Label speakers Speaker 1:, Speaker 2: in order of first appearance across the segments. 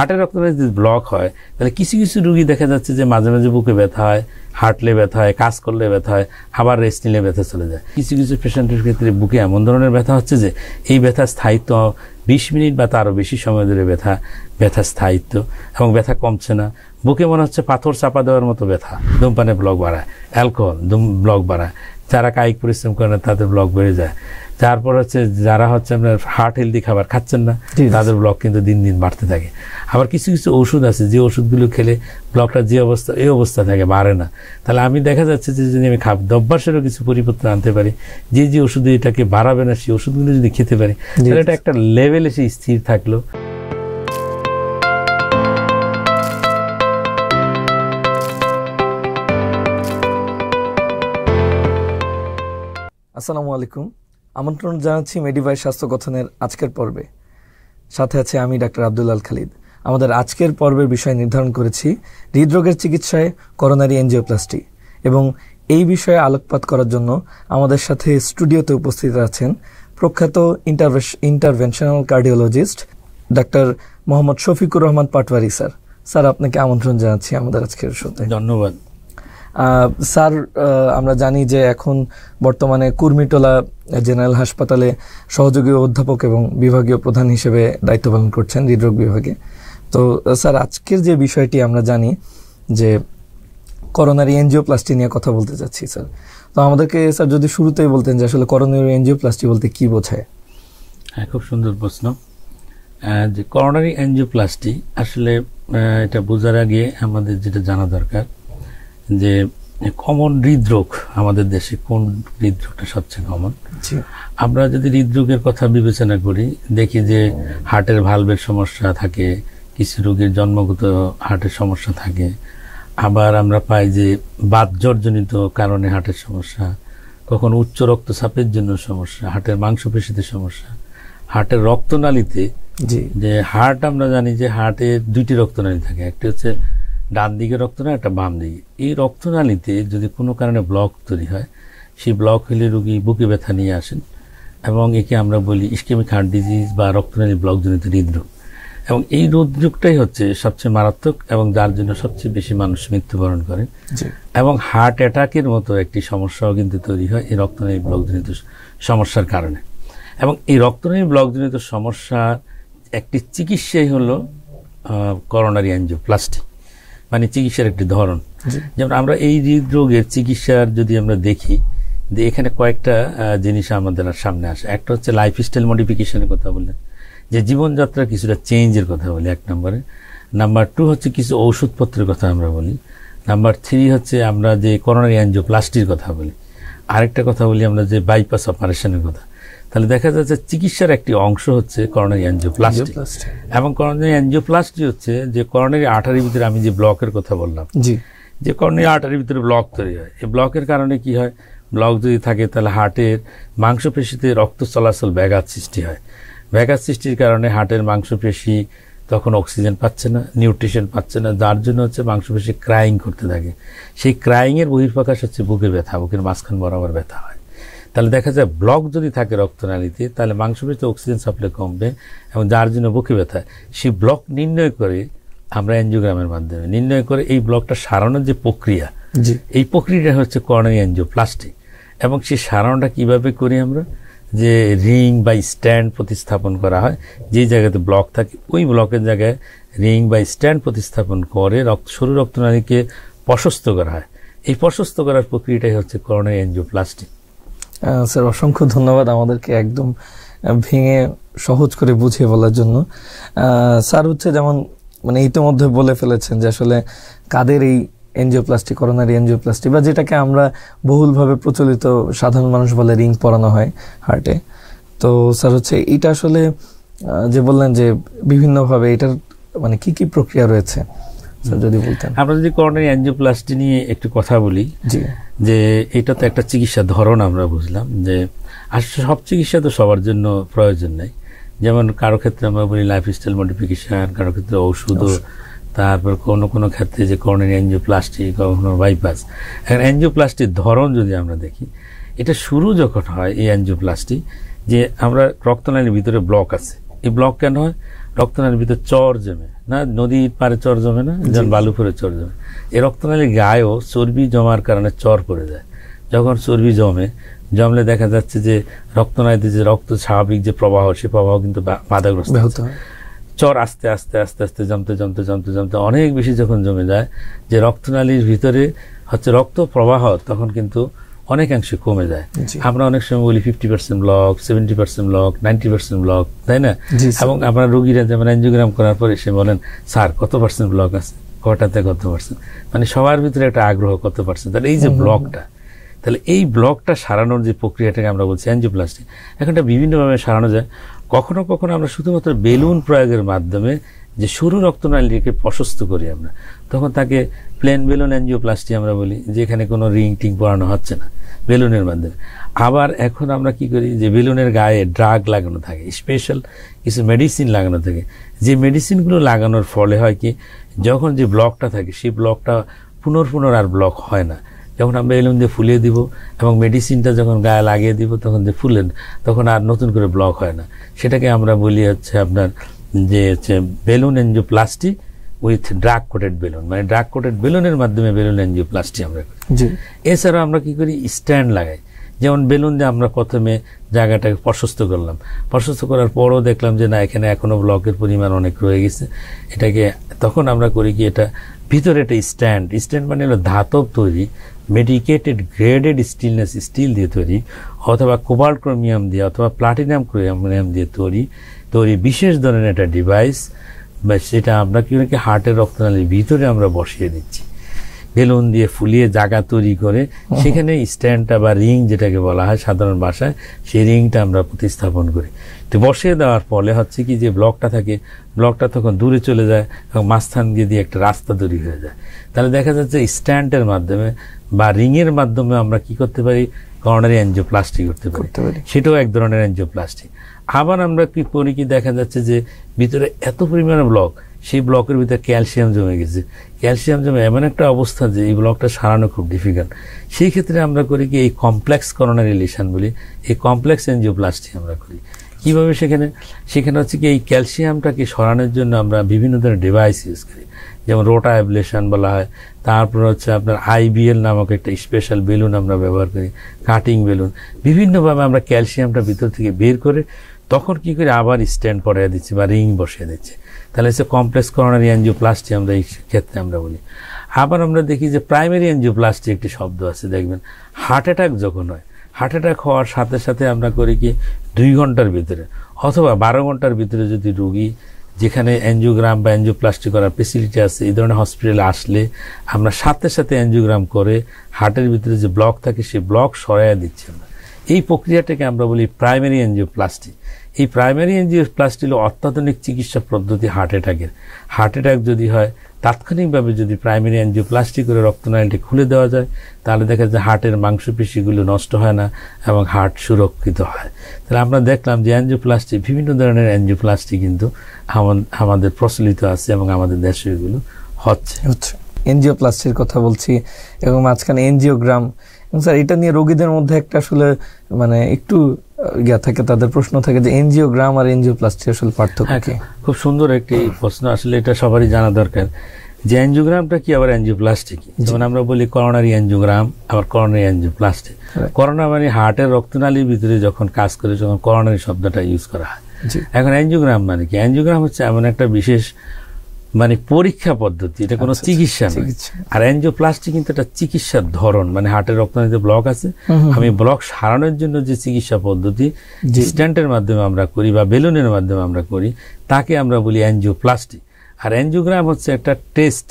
Speaker 1: হার্টের রক্তনালী যদি ব্লক হয় তাহলে কিছু কিছু রোগী দেখা যাচ্ছে যে মাঝে মাঝে বুকে ব্যথা হয়, হাঁটলে ব্যথা হয়, কাজ করলে ব্যথা হয়, আবার রেস্ট নিলে ব্যথা চলে যায়। কিছু কিছু পেশেন্টের ক্ষেত্রে বুকে এমন ধরনের ব্যথা হচ্ছে যে এই ব্যথার স্থায়িত্ব 20 মিনিট বা তারও বেশি সময় ধরে ব্যথা স্থায়িত্ব, এবং ব্যথা কমছে না। বুকে মনে হচ্ছে পাথর চাপা দেওয়ার মতো ব্যথা। ধূমপানে ব্লক বাড়ায়, অ্যালকোহল ব্লক বাড়ায়, যারা কায়িক পরিশ্রম করে না তাদের ব্লক বেড়ে যায়। তারপর হচ্ছে যারা হচ্ছে আপনার হার্ট হেলদি খাবার খাচ্ছেন না তাদের ব্লক কিন্তু দিন দিন বাড়তে থাকে। আবার কিছু কিছু ওষুধ আছে যে ওষুধগুলো খেলে ব্লকটা যে অবস্থা এই অবস্থা থাকে, বাড়ে না। তাহলে আমি দেখা যাচ্ছে যে যদি আমি অভ্যাসেরও কিছু পরিবর্তন আনতে পারি, যে যে ওষুধ এটাকে বাড়াবে না সেই ওষুধগুলো যদি খেতে পারি, তাহলে এটা একটা লেভেলে সে স্থির থাকলো।
Speaker 2: আসসালামু আলাইকুম, আমন্ত্রণ জানাচ্ছি মেডিভাই স্বাস্থ্য গঠনের আজকের পর্বে। সাথে আছে আমি ডাক্তার আব্দুল আল খালিদ। আমাদের আজকের পর্বের বিষয় নির্ধারণ করেছি হৃদরোগের চিকিৎসায় করোনারি এনজিওপ্লাস্টি, এবং এই বিষয়ে আলোকপাত করার জন্য আমাদের সাথে স্টুডিওতে উপস্থিত আছেন প্রখ্যাত interventional cardiologist doctor Mohammad Shafiqur Rahman Patwari sir. Sir, আপনাকে আমন্ত্রণ জানাচ্ছি আমাদের আজকের শোতে।
Speaker 1: ধন্যবাদ
Speaker 2: স্যার। আমরা জানি যে এখন বর্তমানে কুর্মিটোলা জেনারেল হাসপাতালে সহযোগী অধ্যাপক এবং বিভাগীয় প্রধান হিসেবে দায়িত্ব পালন করছেন হৃদরোগ বিভাগে। তো স্যার, আজকের যে বিষয়টি আমরা জানি যে করোনারি এনজিওপ্লাস্টি নিয়ে কথা বলতে চাচ্ছি স্যার। তো আমাদেরকে স্যার যদি শুরুতেই বলতেন যে আসলে করোনারি এনজিওপ্লাস্টি বলতে কি বোঝায়।
Speaker 1: হ্যাঁ, খুব সুন্দর প্রশ্ন। যে করোনারি এনজিওপ্লাস্টি আসলে এটা বোঝার আগে আমাদের যেটা জানা দরকার যে কমন হৃদরোগ আমাদের দেশে কোন হৃদরোগটা সবচেয়ে কমন। আমরা যদি হৃদরোগের কথা বিবেচনা করি, দেখি যে হার্টের ভালভের সমস্যা থাকে, কিছু রোগীর জন্মগত হার্টের সমস্যা থাকে, আবার আমরা পাই যে বাতজ্বরজনিত কারণে হার্টের সমস্যা, কখনো উচ্চ রক্তচাপের জন্য সমস্যা, হার্টের মাংসপেশিতে সমস্যা, হার্টের রক্তনালীতে। যে হার্ট আমরা জানি যে হার্টের দুইটি রক্তনালী থাকে, একটি হচ্ছে ডান দিকে রক্তনালী, একটা বাম দিকে। এই রক্তনালীতে যদি কোনো কারণে ব্লক তৈরি হয়, সেই ব্লক হলে রোগী বুকে ব্যথা নিয়ে আসেন, এবং একে আমরা বলি ইসকেমিক হার্ট ডিজিজ বা রক্তনালী ব্লকজনিত হৃদরোগ। এবং এই হৃদরোগটাই হচ্ছে সবচেয়ে মারাত্মক এবং যার জন্য সবচেয়ে বেশি মানুষ মৃত্যুবরণ করেন। এবং হার্ট অ্যাটাকের মতো একটি সমস্যাও কিন্তু তৈরি হয় এই রক্তনালী ব্লকজনিত সমস্যার কারণে। এবং এই রক্তনালী ব্লকজনিত সমস্যার একটি চিকিৎসাই হলো করোনারি এনজিওপ্লাস্টি, মানে চিকিৎসার একটি ধরন। যেমন আমরা এই হৃদরোগের চিকিৎসার যদি আমরা দেখি যে এখানে কয়েকটা জিনিস আমাদের সামনে আসে। একটা হচ্ছে লাইফস্টাইল মডিফিকেশনের কথা বললেন, যে জীবনযাত্রার কিছুটা চেঞ্জের কথা বলি এক নম্বরে। নাম্বার 2 হচ্ছে কিছু ওষুধপত্রের কথা আমরা বলি। নাম্বার 3 হচ্ছে আমরা যে করোনারি এনজিওপ্লাস্টির কথা বলি। আরেকটা কথা বলি আমরা যে বাইপাস অপারেশনের কথা। তাহলে দেখা যাচ্ছে চিকিৎসার একটি অংশ হচ্ছে করোনারি এনজিওপ্লাস্টি। এবং করোনারি এনজিওপ্লাস্টি হচ্ছে যে করোনারি আর্টারির ভিতরে আমি যে ব্লকের কথা বললাম, যে করোনারি আর্টারির ভিতরে ব্লক তৈরি হয়, এই ব্লকের কারণে কি হয়, ব্লক যদি থাকে তাহলে হার্টের মাংসপেশিতে রক্ত চলাচল ব্যাঘাত সৃষ্টি হয়। ব্যাঘাত সৃষ্টির কারণে হার্টের মাংসপেশি তখন অক্সিজেন পাচ্ছে না, নিউট্রিশন পাচ্ছে না, যার জন্য হচ্ছে মাংসপেশি ক্রাইং করতে থাকে। সেই ক্রাইংয়ের বহিঃপ্রকাশ হচ্ছে বুকে ব্যথা, বুকের মাঝখান বরাবর ব্যথা হয়। তাহলে দেখা যায় ব্লক যদি থাকে রক্তনালীতে তাহলে মাংসপেশিতে অক্সিজেন সাপ্লাই কমবে এবং যার জন্য বুকে ব্যথা। সেই ব্লক নির্ণয় করে আমরা এনজিওগ্রামের মাধ্যমে নির্ণয় করে এই ব্লকটা সারানোর যে প্রক্রিয়া, এই প্রক্রিয়াটা হচ্ছে করোনারি এনজিওপ্লাস্টি। এবং সেই সারানোটা কিভাবে করি আমরা, যে রিং বা স্ট্যান্ড প্রতিস্থাপন করা হয়, যে জায়গাতে ব্লক থাকে ওই ব্লকের জায়গায় রিং বা স্ট্যান্ড প্রতিস্থাপন করে সরু রক্তনালীকে প্রশস্ত করা হয়। এই প্রশস্ত করার প্রক্রিয়াটাই হচ্ছে করোনারি এনজিওপ্লাস্টি।
Speaker 2: স্যার, অসংখ্য ধন্যবাদ আমাদেরকে একদম ভেঙে সহজ করে বুঝিয়ে বলার জন্য। স্যার হচ্ছে যেমন মানে ইতিমধ্যে বলে ফেলেছেন যে আসলে কাদের এই এনজিওপ্লাস্টি, করোনারি এনজিওপ্লাস্টি, বা যেটাকে আমরা বহুলভাবে প্রচলিত সাধারণ মানুষ বলে রিং পরানো হয় হার্টে। তো স্যার হচ্ছে এটা আসলে যে বললেন যে বিভিন্নভাবে এটার মানে কি কি প্রক্রিয়া রয়েছে যদি বলতেন।
Speaker 1: আমরা যদি করোনারি এনজিওপ্লাস্টি নিয়ে একটু কথা বলি, যে এটা তো একটা চিকিৎসা ধরন আমরা বুঝলাম, যে আসলে সব চিকিৎসা তো সবার জন্য প্রয়োজন নেই। যেমন কারো ক্ষেত্রে আমরা বলি লাইফস্টাইল মডিফিকেশন, কারো ক্ষেত্রে ওষুধ, তারপর কোনো কোনো ক্ষেত্রে যে করোনারি এনজিওপ্লাস্টি, কখনো বাইপাস। এখন এনজিওপ্লাস্টির ধরন যদি আমরা দেখি, এটা শুরু যখন হয় এই এনজিওপ্লাস্টি, যে আমরা রক্তনালীর ভিতরে ব্লক আছে, এই ব্লক কেন হয়, রক্তনালীর ভিতর চর জমে না, নদীর পারে চর জমে না, যেমন বালুপুরে চর জমে, এই রক্তনালীর গায়েও চর্বি জমার কারণে চর পড়ে যায়। যখন চর্বি জমলে দেখা যাচ্ছে যে রক্তনালীতে যে রক্ত স্বাভাবিক যে প্রবাহ, সে প্রবাহ কিন্তু বাধাগ্রস্ত হয়। চর আস্তে আস্তে আস্তে আস্তে জমতে জমতে জমতে জমতে অনেক বেশি যখন জমে যায়, যে রক্তনালীর ভিতরে হচ্ছে রক্ত প্রবাহ তখন কিন্তু অনেকাংশে কমে যায়। আমরা অনেক সময় বলি 50% ব্লক, 70% ব্লক, 90% ব্লক, তাই না? এবং আপনার রোগীরা যেমন এনজিওগ্রাম করার পরে এসে বলেন, স্যার কত পার্সেন্ট ব্লক আছে, কটাতে কত পার্সেন্ট, মানে সবার ভিতরে একটা আগ্রহ কত পার্সেন্ট। তাহলে এই যে ব্লকটা, তাহলে এই ব্লকটা সারানোর যে প্রক্রিয়াটাকে আমরা বলছি অ্যাঞ্জিওপ্লাস্টি, এখন এটা বিভিন্নভাবে সারানো যায়। কখনো কখনো আমরা শুধুমাত্র বেলুন প্রয়োগের মাধ্যমে যে সরু রক্তনালীকে প্রশস্ত করি আমরা, তখন তাকে প্লেন বেলুন অ্যাঞ্জিওপ্লাস্টি আমরা বলি, যেখানে কোনো রিং টিং পরানো হচ্ছে না, বেলুনের মাধ্যমে। আবার এখন আমরা কি করি, যে বেলুনের গায়ে ড্রাগ লাগানো থাকে, স্পেশাল কিছু মেডিসিন লাগানো থাকে, যে মেডিসিনগুলো লাগানোর ফলে হয় কি, যখন যে ব্লকটা থাকে সেই ব্লকটা পুনর আর ব্লক হয় না। যখন আমরা বেলুন দিয়ে ফুলিয়ে দিব এবং মেডিসিনটা যখন গায়ে লাগিয়ে দিব, তখন যে ফুলেন, তখন আর নতুন করে ব্লক হয় না। সেটাকে আমরা বলি হচ্ছে আপনার যে হচ্ছে balloon angioplasty with drug coated balloon, মানে ড্রাগ কোটেড বেলুনের মাধ্যমে বেলুন এনজিওপ্লাস্টি আমরা করি। এছাড়াও আমরা কি করি, স্ট্যান্ড লাগাই। যেমন বেলুন দিয়ে আমরা প্রথমে জায়গাটাকে প্রশস্ত করলাম, প্রশস্ত করার পরও দেখলাম যে না, এখানে এখনো ব্লকের পরিমাণ অনেক রয়ে গেছে, এটাকে তখন আমরা করি কি, এটা ভিতরে একটা স্ট্যান্ড মানে হলো ধাতব তৈরি, মেডিকেটেড গ্রেডেড স্টিলনেস স্টিল দিয়ে তৈরি, অথবা কোবাল্ট ক্রোমিয়াম দিয়ে অথবা প্লাটিনাম ক্রোমিয়াম দিয়ে তৈরি বিশেষ ধরনের একটা ডিভাইস, বা সেটা আমরা কি হার্টের রক্তনালীর ভিতরে আমরা বসিয়ে দিচ্ছি, বেলুন দিয়ে ফুলিয়ে জায়গা তৈরি করে সেখানে স্ট্যান্ডটা বা রিং যেটাকে বলা হয় সাধারণ ভাষায়, সেই রিংটা আমরা প্রতিস্থাপন করি। তো বসিয়ে দেওয়ার ফলে হচ্ছে কি, যে ব্লকটা থাকে, ব্লকটা তখন দূরে চলে যায় এবং মাঝখান দিয়ে একটা রাস্তা তৈরি হয়ে যায়। তাহলে দেখা যাচ্ছে স্ট্যান্ডের মাধ্যমে বা রিংয়ের মাধ্যমে আমরা কি করতে পারি, করোনারি এনজিওপ্লাস্টি করতে পারি, সেটাও এক ধরনের এনজিওপ্লাস্টি। আবার আমরা কি করি কি, দেখা যাচ্ছে যে ভিতরে এত পরিমাণে ব্লক, সেই ব্লকের ভিতরে ক্যালসিয়াম জমে গেছে, ক্যালসিয়াম জমে এমন একটা অবস্থা যে এই ব্লকটা সারানো খুব ডিফিকাল্ট। সেই ক্ষেত্রে আমরা করি কি, এই কমপ্লেক্স করোনারি লিশন বলি, এই কমপ্লেক্স এনজিওপ্লাস্টি আমরা করি। কিভাবে, সেখানে হচ্ছে কি, এই ক্যালসিয়ামটাকে সরানোর জন্য আমরা বিভিন্ন ধরনের ডিভাইস ইউজ করি, যেমন রোটা অ্যাবলেশন বলা হয়, তারপর হচ্ছে আপনার IBL নামক একটা স্পেশাল বেলুন আমরা ব্যবহার করি, কাটিং বেলুন, বিভিন্নভাবে আমরা ক্যালসিয়ামটা ভিতর থেকে বের করে তখন কি করে আবার স্ট্যান্ড পরিয়ে দিচ্ছি বা রিং বসিয়ে দিচ্ছি। তাহলে হচ্ছে কমপ্লেক্স করোনারি এনজিওপ্লাস্টি আমরা এই ক্ষেত্রে আমরা বলি। আবার আমরা দেখি যে প্রাইমারি এনজিওপ্লাস্টি একটি শব্দ আছে, দেখবেন হার্ট অ্যাটাক যখন হয়, হার্ট অ্যাটাক হওয়ার সাথে সাথে আমরা করি কি, 2 ঘন্টার ভিতরে অথবা 12 ঘন্টার ভিতরে যদি রোগী যেখানে এনজিওগ্রাম বা এনজিওপ্লাস্টি করার ফেসিলিটি আছে, এই ধরনের হসপিটালে আসলে আমরা সাথে সাথে এনজিওগ্রাম করে হার্টের ভিতরে যে ব্লক থাকে সেই ব্লক সরাইয়া দিচ্ছি আমরা। এই প্রক্রিয়াটাকে আমরা বলি প্রাইমারি এনজিওপ্লাস্টি। এই প্রাইমারি এনজিওপ্লাস্টি হলো অত্যাধুনিক চিকিৎসা পদ্ধতি হার্ট অ্যাটাকের। হার্ট অ্যাটাক যদি হয়, তাৎক্ষণিকভাবে যদি প্রাইমারি এনজিওপ্লাস্টি করে রক্তনালীটি খুলে দেওয়া যায়, তাহলে দেখা যায় হার্টের মাংসপেশিগুলো নষ্ট হয় না এবং হার্ট সুরক্ষিত হয়। তাহলে আমরা দেখলাম যে এনজিওপ্লাস্টি, বিভিন্ন ধরনের এনজিওপ্লাস্টি কিন্তু আমাদের প্রচলিত আছে এবং আমাদের দেশে এগুলো হচ্ছে।
Speaker 2: এনজিওপ্লাস্টির কথা বলছি এবং মাঝখানে এনজিওগ্রাম। স্যার, এটা নিয়ে রোগীদের মধ্যে একটা আসলে মানে একটু থাকে, তাদের প্রশ্ন থাকে যে এনজিওগ্রাম আর এনজিওপ্লাস্টি আসলে পার্থক্য কি?
Speaker 1: খুব সুন্দর একটি প্রশ্ন, আসলে এটা সবারই জানা দরকার যে এনজিওগ্রামটা কি আবার এনজিওপ্লাস্টি কি। যেমন আমরা বলি করোনারি এনজিওগ্রাম, আবার করোনারি এনজিওপ্লাস্টি। করোনা মানে হার্টের রক্তনালীর ভিতরে যখন কাজ করে, যখন করোনারি শব্দটা ইউজ করা হয়। এখন এনজিওগ্রাম মানে কি, এনজিওগ্রাম হচ্ছে এমন একটা বিশেষ মানে পরীক্ষা পদ্ধতি, এটা কোনো চিকিৎসা নয়। আর এনজিওপ্লাস্টি কিন্তু একটা চিকিৎসার ধরন, মানে হার্টের রক্তনালীতে ব্লক আছে, আমি ব্লক সারানোর জন্য যে চিকিৎসা পদ্ধতি স্ট্যান্টের মাধ্যমে আমরা করি বা বেলুনের মাধ্যমে আমরা করি, তাকে আমরা বলি এনজিওপ্লাস্টি। আর এনজিওগ্রাম হচ্ছে একটা টেস্ট,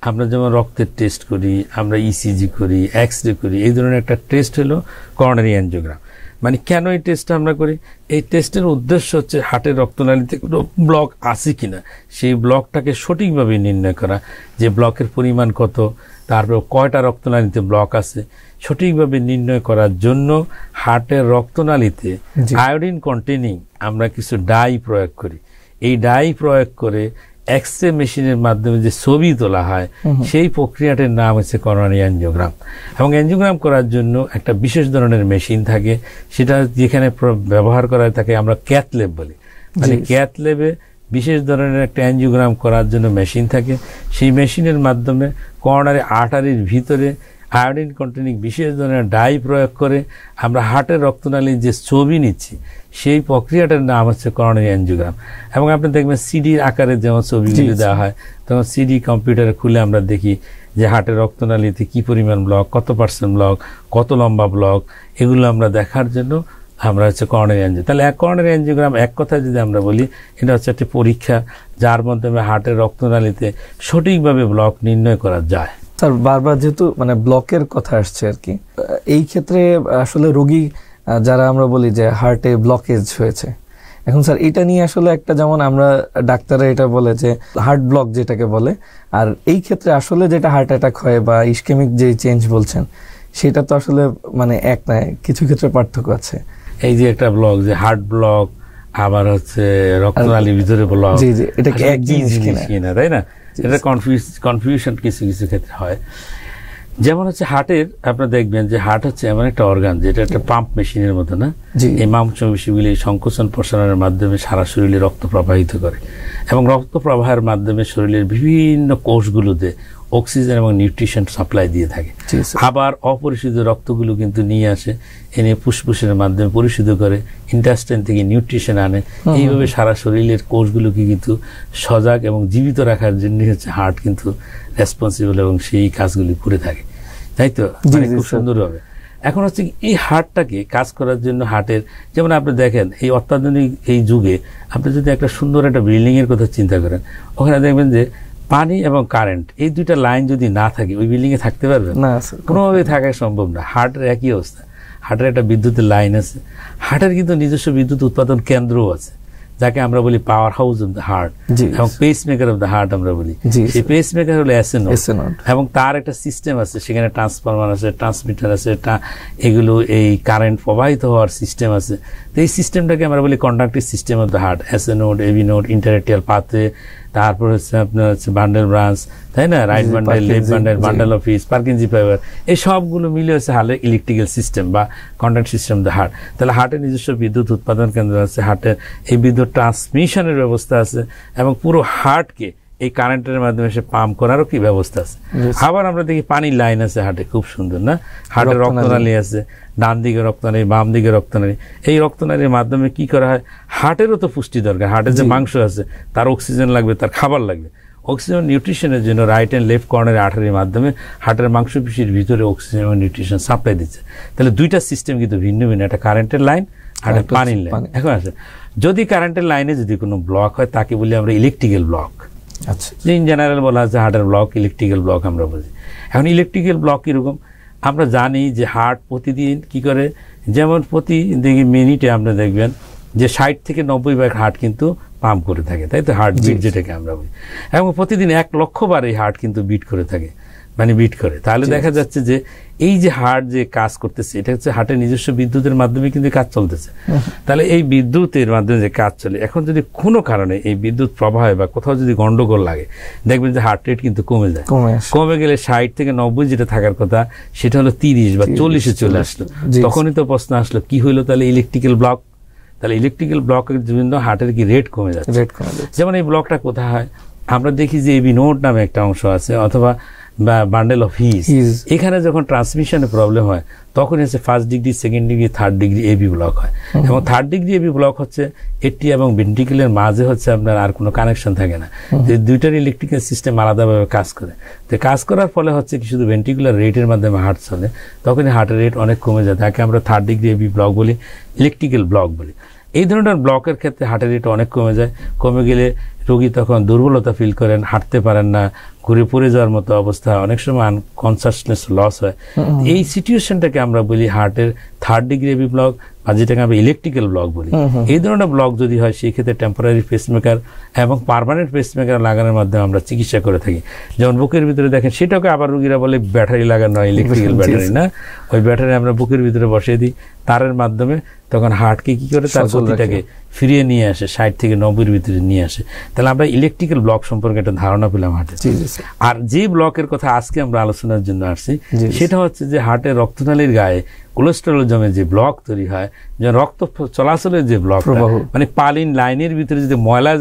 Speaker 1: আমরা যেমন রক্তের টেস্ট করি, আমরা ইসিজি করি, এক্সরে করি, এই ধরনের একটা টেস্ট হলো করোনারি এনজিওগ্রাম। মানে কেন এই টেস্টটা আমরা করি, এই টেস্টের উদ্দেশ্য হচ্ছে হার্টের রক্তনালীতে কোনো ব্লক আছে কিনা, সেই ব্লকটাকে সঠিকভাবে নির্ণয় করা, যে ব্লকের পরিমাণ কত, তারপর কয়টা রক্তনালীতে ব্লক আছে, সঠিকভাবে নির্ণয় করার জন্য হার্টের রক্তনালীতে আয়োডিন কন্টেনিং আমরা কিছু ডাই প্রয়োগ করি। এই ডাই প্রয়োগ করে এক্সরে মেশিনের মাধ্যমে যে ছবি তোলা হয়, সেই প্রক্রিয়াটির নাম হচ্ছে করোনারি এনজিওগ্রাম। এবং এনজিওগ্রাম করার জন্য একটা বিশেষ ধরনের মেশিন থাকে, সেটা যেখানে ব্যবহার করা থাকে আমরা ক্যাথ ল্যাব বলি। মানে ক্যাথ ল্যাবে বিশেষ ধরনের একটা অ্যাঞ্জিওগ্রাম করার জন্য মেশিন থাকে। সেই মেশিনের মাধ্যমে করোনারি আর্টারির ভিতরে আয়োডিন কন্টেনিং বিশেষ ধরনের ডাই প্রয়োগ করে আমরা হার্টের রক্তনালীর যে ছবি নিচ্ছি সেই প্রক্রিয়াটার নাম হচ্ছে করোনারি অ্যাঞ্জিওগ্রাম। এবং আপনি দেখবেন সিডির আকারে যেমন ছবিগুলি দেওয়া হয়, তখন সিডি কম্পিউটারে খুলে আমরা দেখি যে হার্টের রক্তনালীতে কি পরিমাণ ব্লক, কত পার্সেন্ট ব্লক, কত লম্বা ব্লক, এগুলো আমরা দেখার জন্য আমরা হচ্ছে করোনারি অ্যাঞ্জিও। তাহলে করোনারি অ্যাঞ্জিওগ্রাম এক কথায় যদি আমরা বলি, এটা হচ্ছে একটি পরীক্ষা যার মাধ্যমে হার্টের রক্তনালীতে সঠিকভাবে ব্লক নির্ণয় করা যায়।
Speaker 2: স্যার বারবার যেহেতু মানে ব্লকের কথা আসছে আর কি, এই ক্ষেত্রে আসলে রোগী যারা আমরা বলি যে হার্টে ব্লকেজ হয়েছে, এখন স্যার এটা নিয়ে আসলে একটা, যেমন আমরা ডাক্তাররা এটা বলে যে হার্ট ব্লক যেটাকে বলে, আর এই ক্ষেত্রে আসলে যেটা হার্ট অ্যাটাক হয় বা ইসকেমিক যে চেঞ্জ বলছেন সেটা তো আসলে মানে এক নয়, কিছু ক্ষেত্রে পার্থক্য আছে।
Speaker 1: এই যে একটা ব্লক, যে হার্ট ব্লক আবার হচ্ছে রক্তনালীর ভিতরে ব্লক,
Speaker 2: জি জি, এটা কি এক জিনিস
Speaker 1: কিনা, তাই না? এটা কনফিউশন কিছু কিছু ক্ষেত্রে হয়। যেমন হচ্ছে হার্টের, আপনারা দেখবেন যে হার্ট হচ্ছে এমন একটা অর্গান যেটা একটা পাম্প মেশিনের মতো না, এই মাংসপেশিগুলি সংকোচন প্রসারণের মাধ্যমে সারা শরীরে রক্ত প্রবাহিত করে এবং রক্ত প্রবাহের মাধ্যমে শরীরের বিভিন্ন কোষগুলোতে অক্সিজেন এবং নিউট্রিশন সাপ্লাই দিয়ে থাকে। আবার অপরিশোধিত রক্তগুলো কিন্তু নিয়ে আসে, এনে ফুসফুসের মাধ্যমে পরিশোধিত করে, ইন্টেস্টাইন থেকে নিউট্রিশন আনে। এইভাবে সারা শরীরের কোষগুলোকে কিন্তু সজাগ এবং জীবিত রাখার জন্য হচ্ছে হার্ট কিন্তু রেসপন্সিবল এবং সেই কাজগুলি করে থাকে, তাই তো? খুব সুন্দর হবে। এখন হচ্ছে এই হার্টটাকে কাজ করার জন্য হার্টের, যেমন আপনি দেখেন এই অত্যাধুনিক এই যুগে আপনি যদি একটা সুন্দর একটা বিল্ডিং এর কথা চিন্তা করেন, ওখানে দেখবেন যে পানি এবং কারেন্ট এই দুইটা লাইন যদি না থাকে ওই বিল্ডিং এ থাকতে পারবে না, কোনোভাবে থাকা সম্ভব না। হার্টের একই অবস্থা, হার্টের একটা বিদ্যুতের লাইন আছে, হার্টের কিন্তু নিজস্ব বিদ্যুৎ উৎপাদন কেন্দ্রও আছে যাকে আমরা বলি powerhouse of the heart এবং pacemaker of the heart আমরা বলি। সেই পেস মেকার হলো এসএনও এবং তার একটা সিস্টেম আছে, সেখানে ট্রান্সফরমার আছে, ট্রান্সমিটার আছে, এগুলো এই কারেন্ট প্রবাহিত হওয়ার সিস্টেম আছে। তো এই সিস্টেমটাকে আমরা বলি conductive system of the heart, SA node, AV node, interatrial pathway, তারপর হচ্ছে আপনার হচ্ছে বান্ডেল ব্রাঞ্চ, তাই না, right bundle, left bundle, bundle of His, Purkinje fibre, এই সবগুলো মিলে হচ্ছে হার্টের ইলেকট্রিক্যাল সিস্টেম বা কন্ডাক্ট সিস্টেম দ্য হার্ট। তাহলে হার্টের নিজস্ব বিদ্যুৎ উৎপাদন কেন্দ্র আছে, হার্টের এই বিদ্যুৎ ট্রান্সমিশনের ব্যবস্থা আছে এবং পুরো হার্টকে এই কারেন্টের মাধ্যমে সে পাম্প করারও কি ব্যবস্থা আছে। আবার আমরা দেখি পানির লাইন আছে হার্টে, খুব সুন্দর না? হার্টের রক্তনালী আছে, ডান দিকে রক্তনালী, বাম দিকে রক্তনালী। এই রক্তনালীর মাধ্যমে কি করা হয়, হার্টেরও তো পুষ্টি দরকার, হার্টের যে মাংস আছে তার অক্সিজেন লাগবে, তার খাবার লাগবে। অক্সিজেন নিউট্রিশনের জন্য রাইট অ্যান্ড লেফট কর্নারি আর্টারির মাধ্যমে হার্টের মাংসপেশির ভিতরে অক্সিজেন এবং নিউট্রিশন সাপ্লাই দিচ্ছে। তাহলে দুইটা সিস্টেম কিন্তু ভিন্ন ভিন্ন, একটা কারেন্টের লাইন আর একটা পানির লাইন। এখন আছে যদি কারেন্টের লাইনে যদি কোনো ব্লক হয় তাকে বলি আমরা ইলেকট্রিক্যাল ব্লক। আচ্ছা, ইন জেনারেল বলা আছে হার্টের ব্লক, ইলেকট্রিক্যাল ব্লক আমরা বুঝি। এখন ইলেকট্রিক্যাল ব্লক কিরকম, আমরা জানি যে হার্ট প্রতিদিন কি করে, যেমন প্রতি মিনিটে আপনি দেখবেন যে 60 থেকে 90 বার হার্ট কিন্তু পাম্প করে থাকে, তাই তো? হার্ট বিট যেটাকে আমরা বলি, এবং প্রতিদিন 1 লক্ষ বার এই হার্ট কিন্তু বিট করে থাকে, মানে বিট করে। তাহলে দেখা যাচ্ছে যে এই যে হার্ট যে কাজ করতেছে এটা হচ্ছে হার্টের নিজস্ব বিদ্যুতের মাধ্যমে কিন্তু কাজ চলতেছে। তাহলে এই বিদ্যুতের মাধ্যমে যে কাজ চলে, এখন যদি কোনো কারণে এই বিদ্যুৎ প্রবাহে বা কোথাও যদি গন্ডগোল লাগে, দেখবেন যে হার্ট রেট কিন্তু কমে যায়। কমে গেলে 60 থেকে 90 যেটা থাকার কথা সেটা হলো 30 বা 40-এ চলে আসলো। তখনই তো প্রশ্ন আসলো কি হইলো, তাহলে ইলেকট্রিক্যাল ব্লক। তাহলে ইলেকট্রিক্যাল ব্লকের জন্য হার্টের কি রেট কমে যাচ্ছে। যেমন এই ব্লকটা কোথায় হয়, আমরা দেখি যে এবি নোড নামে একটা অংশ আছে অথবা বা বান্ডেল অফ হিজ, এখানে যখন ট্রান্সমিশনে প্রবলেম হয় তখন হচ্ছে 1st degree, 2nd degree, 3rd degree AB block হয়। এবং 3rd ডিগ্রি এবি ব্লক হচ্ছে এটি এবং ভেন্ট্রিকুলের মাঝে হচ্ছে আপনার আর কোনো কানেকশন থাকে না, দুইটার ইলেকট্রিক্যাল সিস্টেম আলাদাভাবে কাজ করে। তো কাজ করার ফলে হচ্ছে কি শুধু ভেন্ট্রিকুলার রেটের মাধ্যমে হার্ট চলে, তখনই হার্টের রেট অনেক কমে যায়, তাকে আমরা 3rd ডিগ্রি এবি ব্লক বলি, ইলেকট্রিক্যাল ব্লক বলি। এই ধরনের ব্লকের ক্ষেত্রে হার্টের রেট অনেক কমে যায়। কমে গেলে রোগী তখন দুর্বলতা ফিল করেন, হাঁটতে পারেন না, ঘুরে পড়ে যাওয়ার মতো অবস্থা, অনেক সময় আনকনসাসনেস লস হয়। এই সিচুয়েশনটাকে আমরা বলি হার্টের 3rd ডিগ্রি এবি ব্লক বা যেটাকে আমরা ইলেকট্রিক্যাল ব্লক বলি। এই ধরনের ব্লক যদি হয় সেই ক্ষেত্রে টেম্পোরারি পেসমেকার এবং পার্মানেন্ট পেসমেকার লাগানোর মাধ্যমে আমরা চিকিৎসা করে থাকি। যেমন বুকের ভিতরে দেখেন, সেটাকে আবার রোগীরা বলে ব্যাটারি লাগানো হয়, ইলেকট্রিক্যাল ব্যাটারি না, ওই ব্যাটারি আমরা বুকের ভিতরে বসিয়ে দিই, তারের মাধ্যমে তখন হার্টকে কি করে তার গতিটাকে ফিরিয়ে নিয়ে আসে, 60 থেকে 90-এর ভিতরে নিয়ে আসে। তাহলে আমরা ইলেকট্রিক্যাল ব্লক সম্পর্কে একটা ধারণা পেলাম হার্টের। আর যে ব্লকের কথা আজকে আমরা আলোচনার জন্য আসছি সেটা হচ্ছে যে হার্টের রক্তনালীর গায়ে কোলেস্টেরল জমে যে ব্লক তৈরি হয়, যে রক্ত চলাচলের যে ব্লক, মানে পালিন লাইনের ভিতরে যদি ময়লা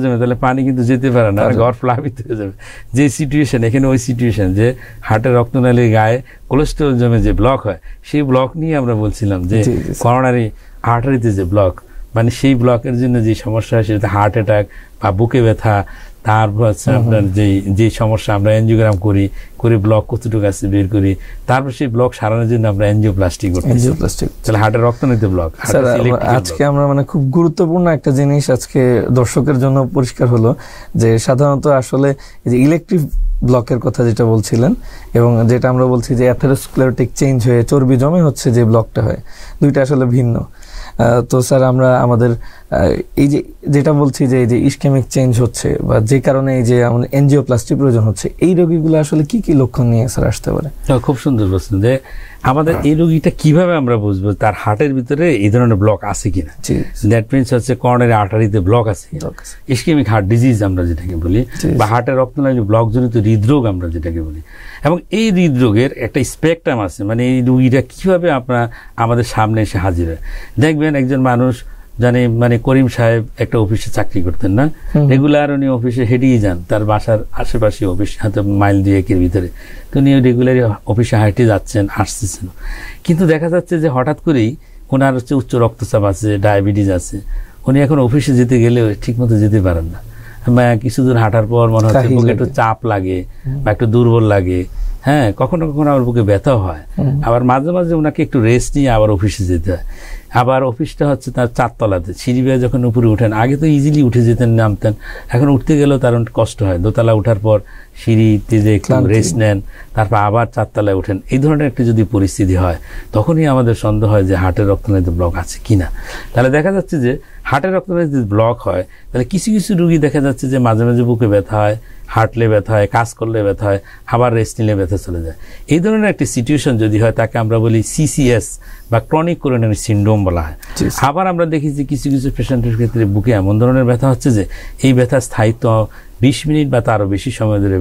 Speaker 1: জমে তাহলে পানি কিন্তু যেতে পারে না, ঘর প্লাবিত হয়ে যাবে। যে সিচুয়েশন এখানে, ওই সিচুয়েশন যে হার্টের রক্তনালীর গায়ে কোলেস্টেরল জমে যে ব্লক হয়, সেই ব্লক নিয়ে আমরা বলছিলাম যে করোনারি আর্টারিতে যে ব্লক, মানে সেই ব্লকের জন্য যে সমস্যা হয় সেটা হার্ট অ্যাটাক বা বুকে ব্যথা, তারপর হচ্ছে আপনার যে সমস্যা আমরা এনজিওগ্রাম করে ব্লক কতটুকু আছে বের করি, তারপর সেই ব্লক সারানোর জন্য আমরা এনজিওপ্লাস্টি করি। তাহলে হার্টের রক্তনালীতে ব্লক।
Speaker 2: আজকে আমরা মানে খুব গুরুত্বপূর্ণ একটা জিনিস আজকে দর্শকের জন্য পরিষ্কার হলো যে সাধারণত আসলে যে ইলেকট্রিক ব্লকের কথা যেটা বলছিলেন এবং যেটা আমরা বলছি যে অ্যাথেরোস্ক্লেরোটিক চেঞ্জ হয়ে চর্বি জমে হচ্ছে যে ব্লকটা হয়, দুইটা আসলে ভিন্ন। তো স্যার আমরা আমাদের এই যে যেটা বলছি যে এই যে ইসকেমিক চেঞ্জ হচ্ছে বা যে কারণে এই যে আমাদের এনজিওপ্লাস্টি প্রয়োজন হচ্ছে, এই রোগীগুলো আসলে কি কি লক্ষণ নিয়ে স্যার আসতে পারে?
Speaker 1: খুব সুন্দর প্রশ্ন। যে আমাদের এই রোগীটা কিভাবে আমরা বুঝবো তার হার্টের ভিতরে এই ধরনের ব্লক আছে কিনা। দ্যাট মিনস হচ্ছে করোনারি আর্টারিতে ব্লক আছে, ইসকেমিক হার্ট ডিজিজ আমরা যেটাকে বলি, বা হার্টের রক্তনালী ব্লক জনিত হৃদরোগ আমরা যেটাকে বলি। এবং এই হৃদরোগের একটা স্পেকট্রাম আছে, মানে এই রোগীটা কিভাবে আমাদের সামনে এসে হাজির হয়। দেখবেন একজন মানুষ মানে করিম সাহেব একটা অফিসে চাকরি করতেন না, রেগুলার উনি অফিসে হেঁটেই যান, তার বাসার আশেপাশে অফিস হাতে মাইল 2-1-এর ভিতরে, তো উনি রেগুলারই অফিসে হেঁটে যাচ্ছেন আসতেছেন। কিন্তু দেখা যাচ্ছে যে হঠাৎ করেই ওনার হচ্ছে উচ্চ রক্তচাপ আছে, ডায়াবেটিস আছে, উনি এখন অফিসে যেতে গেলেও ঠিক মতো যেতে পারেন না। কিছু দূর হাঁটার পর মনে হচ্ছে বুকে একটু চাপ লাগে বা একটু দুর্বল লাগে, হ্যাঁ, কখনো কখনো আবার বুকে ব্যথাও হয়। আবার মাঝে মাঝে ওনাকে একটু রেস্ট নিয়ে আবার অফিসে যেতে হয়। আবার অফিসটা হচ্ছে তার 4 তলাতে, সিঁড়ি বেয়ে যখন উপরে উঠেন, আগে তো ইজিলি উঠে যেতেন নামতেন, এখন উঠতে গেলেও তার কষ্ট হয়। দোতলা উঠার পর সিঁড়িতে যে একটু রেস্ট নেন, তারপর আবার 4 তলায় উঠেন, এই ধরনের একটা যদি পরিস্থিতি হয় তখনই আমাদের সন্দেহ হয় যে হার্টের রক্তনালীতে ব্লক আছে কিনা। তাহলে দেখা যাচ্ছে যে হার্টের রক্তনালীতে ব্লক হয়, তাহলে কিছু কিছু রোগী দেখা যাচ্ছে যে মাঝে মাঝে বুকে ব্যথা হয়, হাঁটলে ব্যথা হয়, কাজ করলে ব্যথা হয়, আবার রেস্ট নিলে ব্যথা চলে যায়। এই ধরনের একটি সিচুয়েশন যদি হয় তাকে আমরা বলি সিসিএস বা ক্রনিক কোরোনারি সিন্ড্রোম বলা হয়। আবার আমরা দেখি যে কিছু কিছু পেশেন্টের ক্ষেত্রে বুকে এমন ধরনের ব্যথা হচ্ছে যে এই ব্যথার স্থায়িত্ব 20 মিনিট বা তারও বেশি সময় ধরে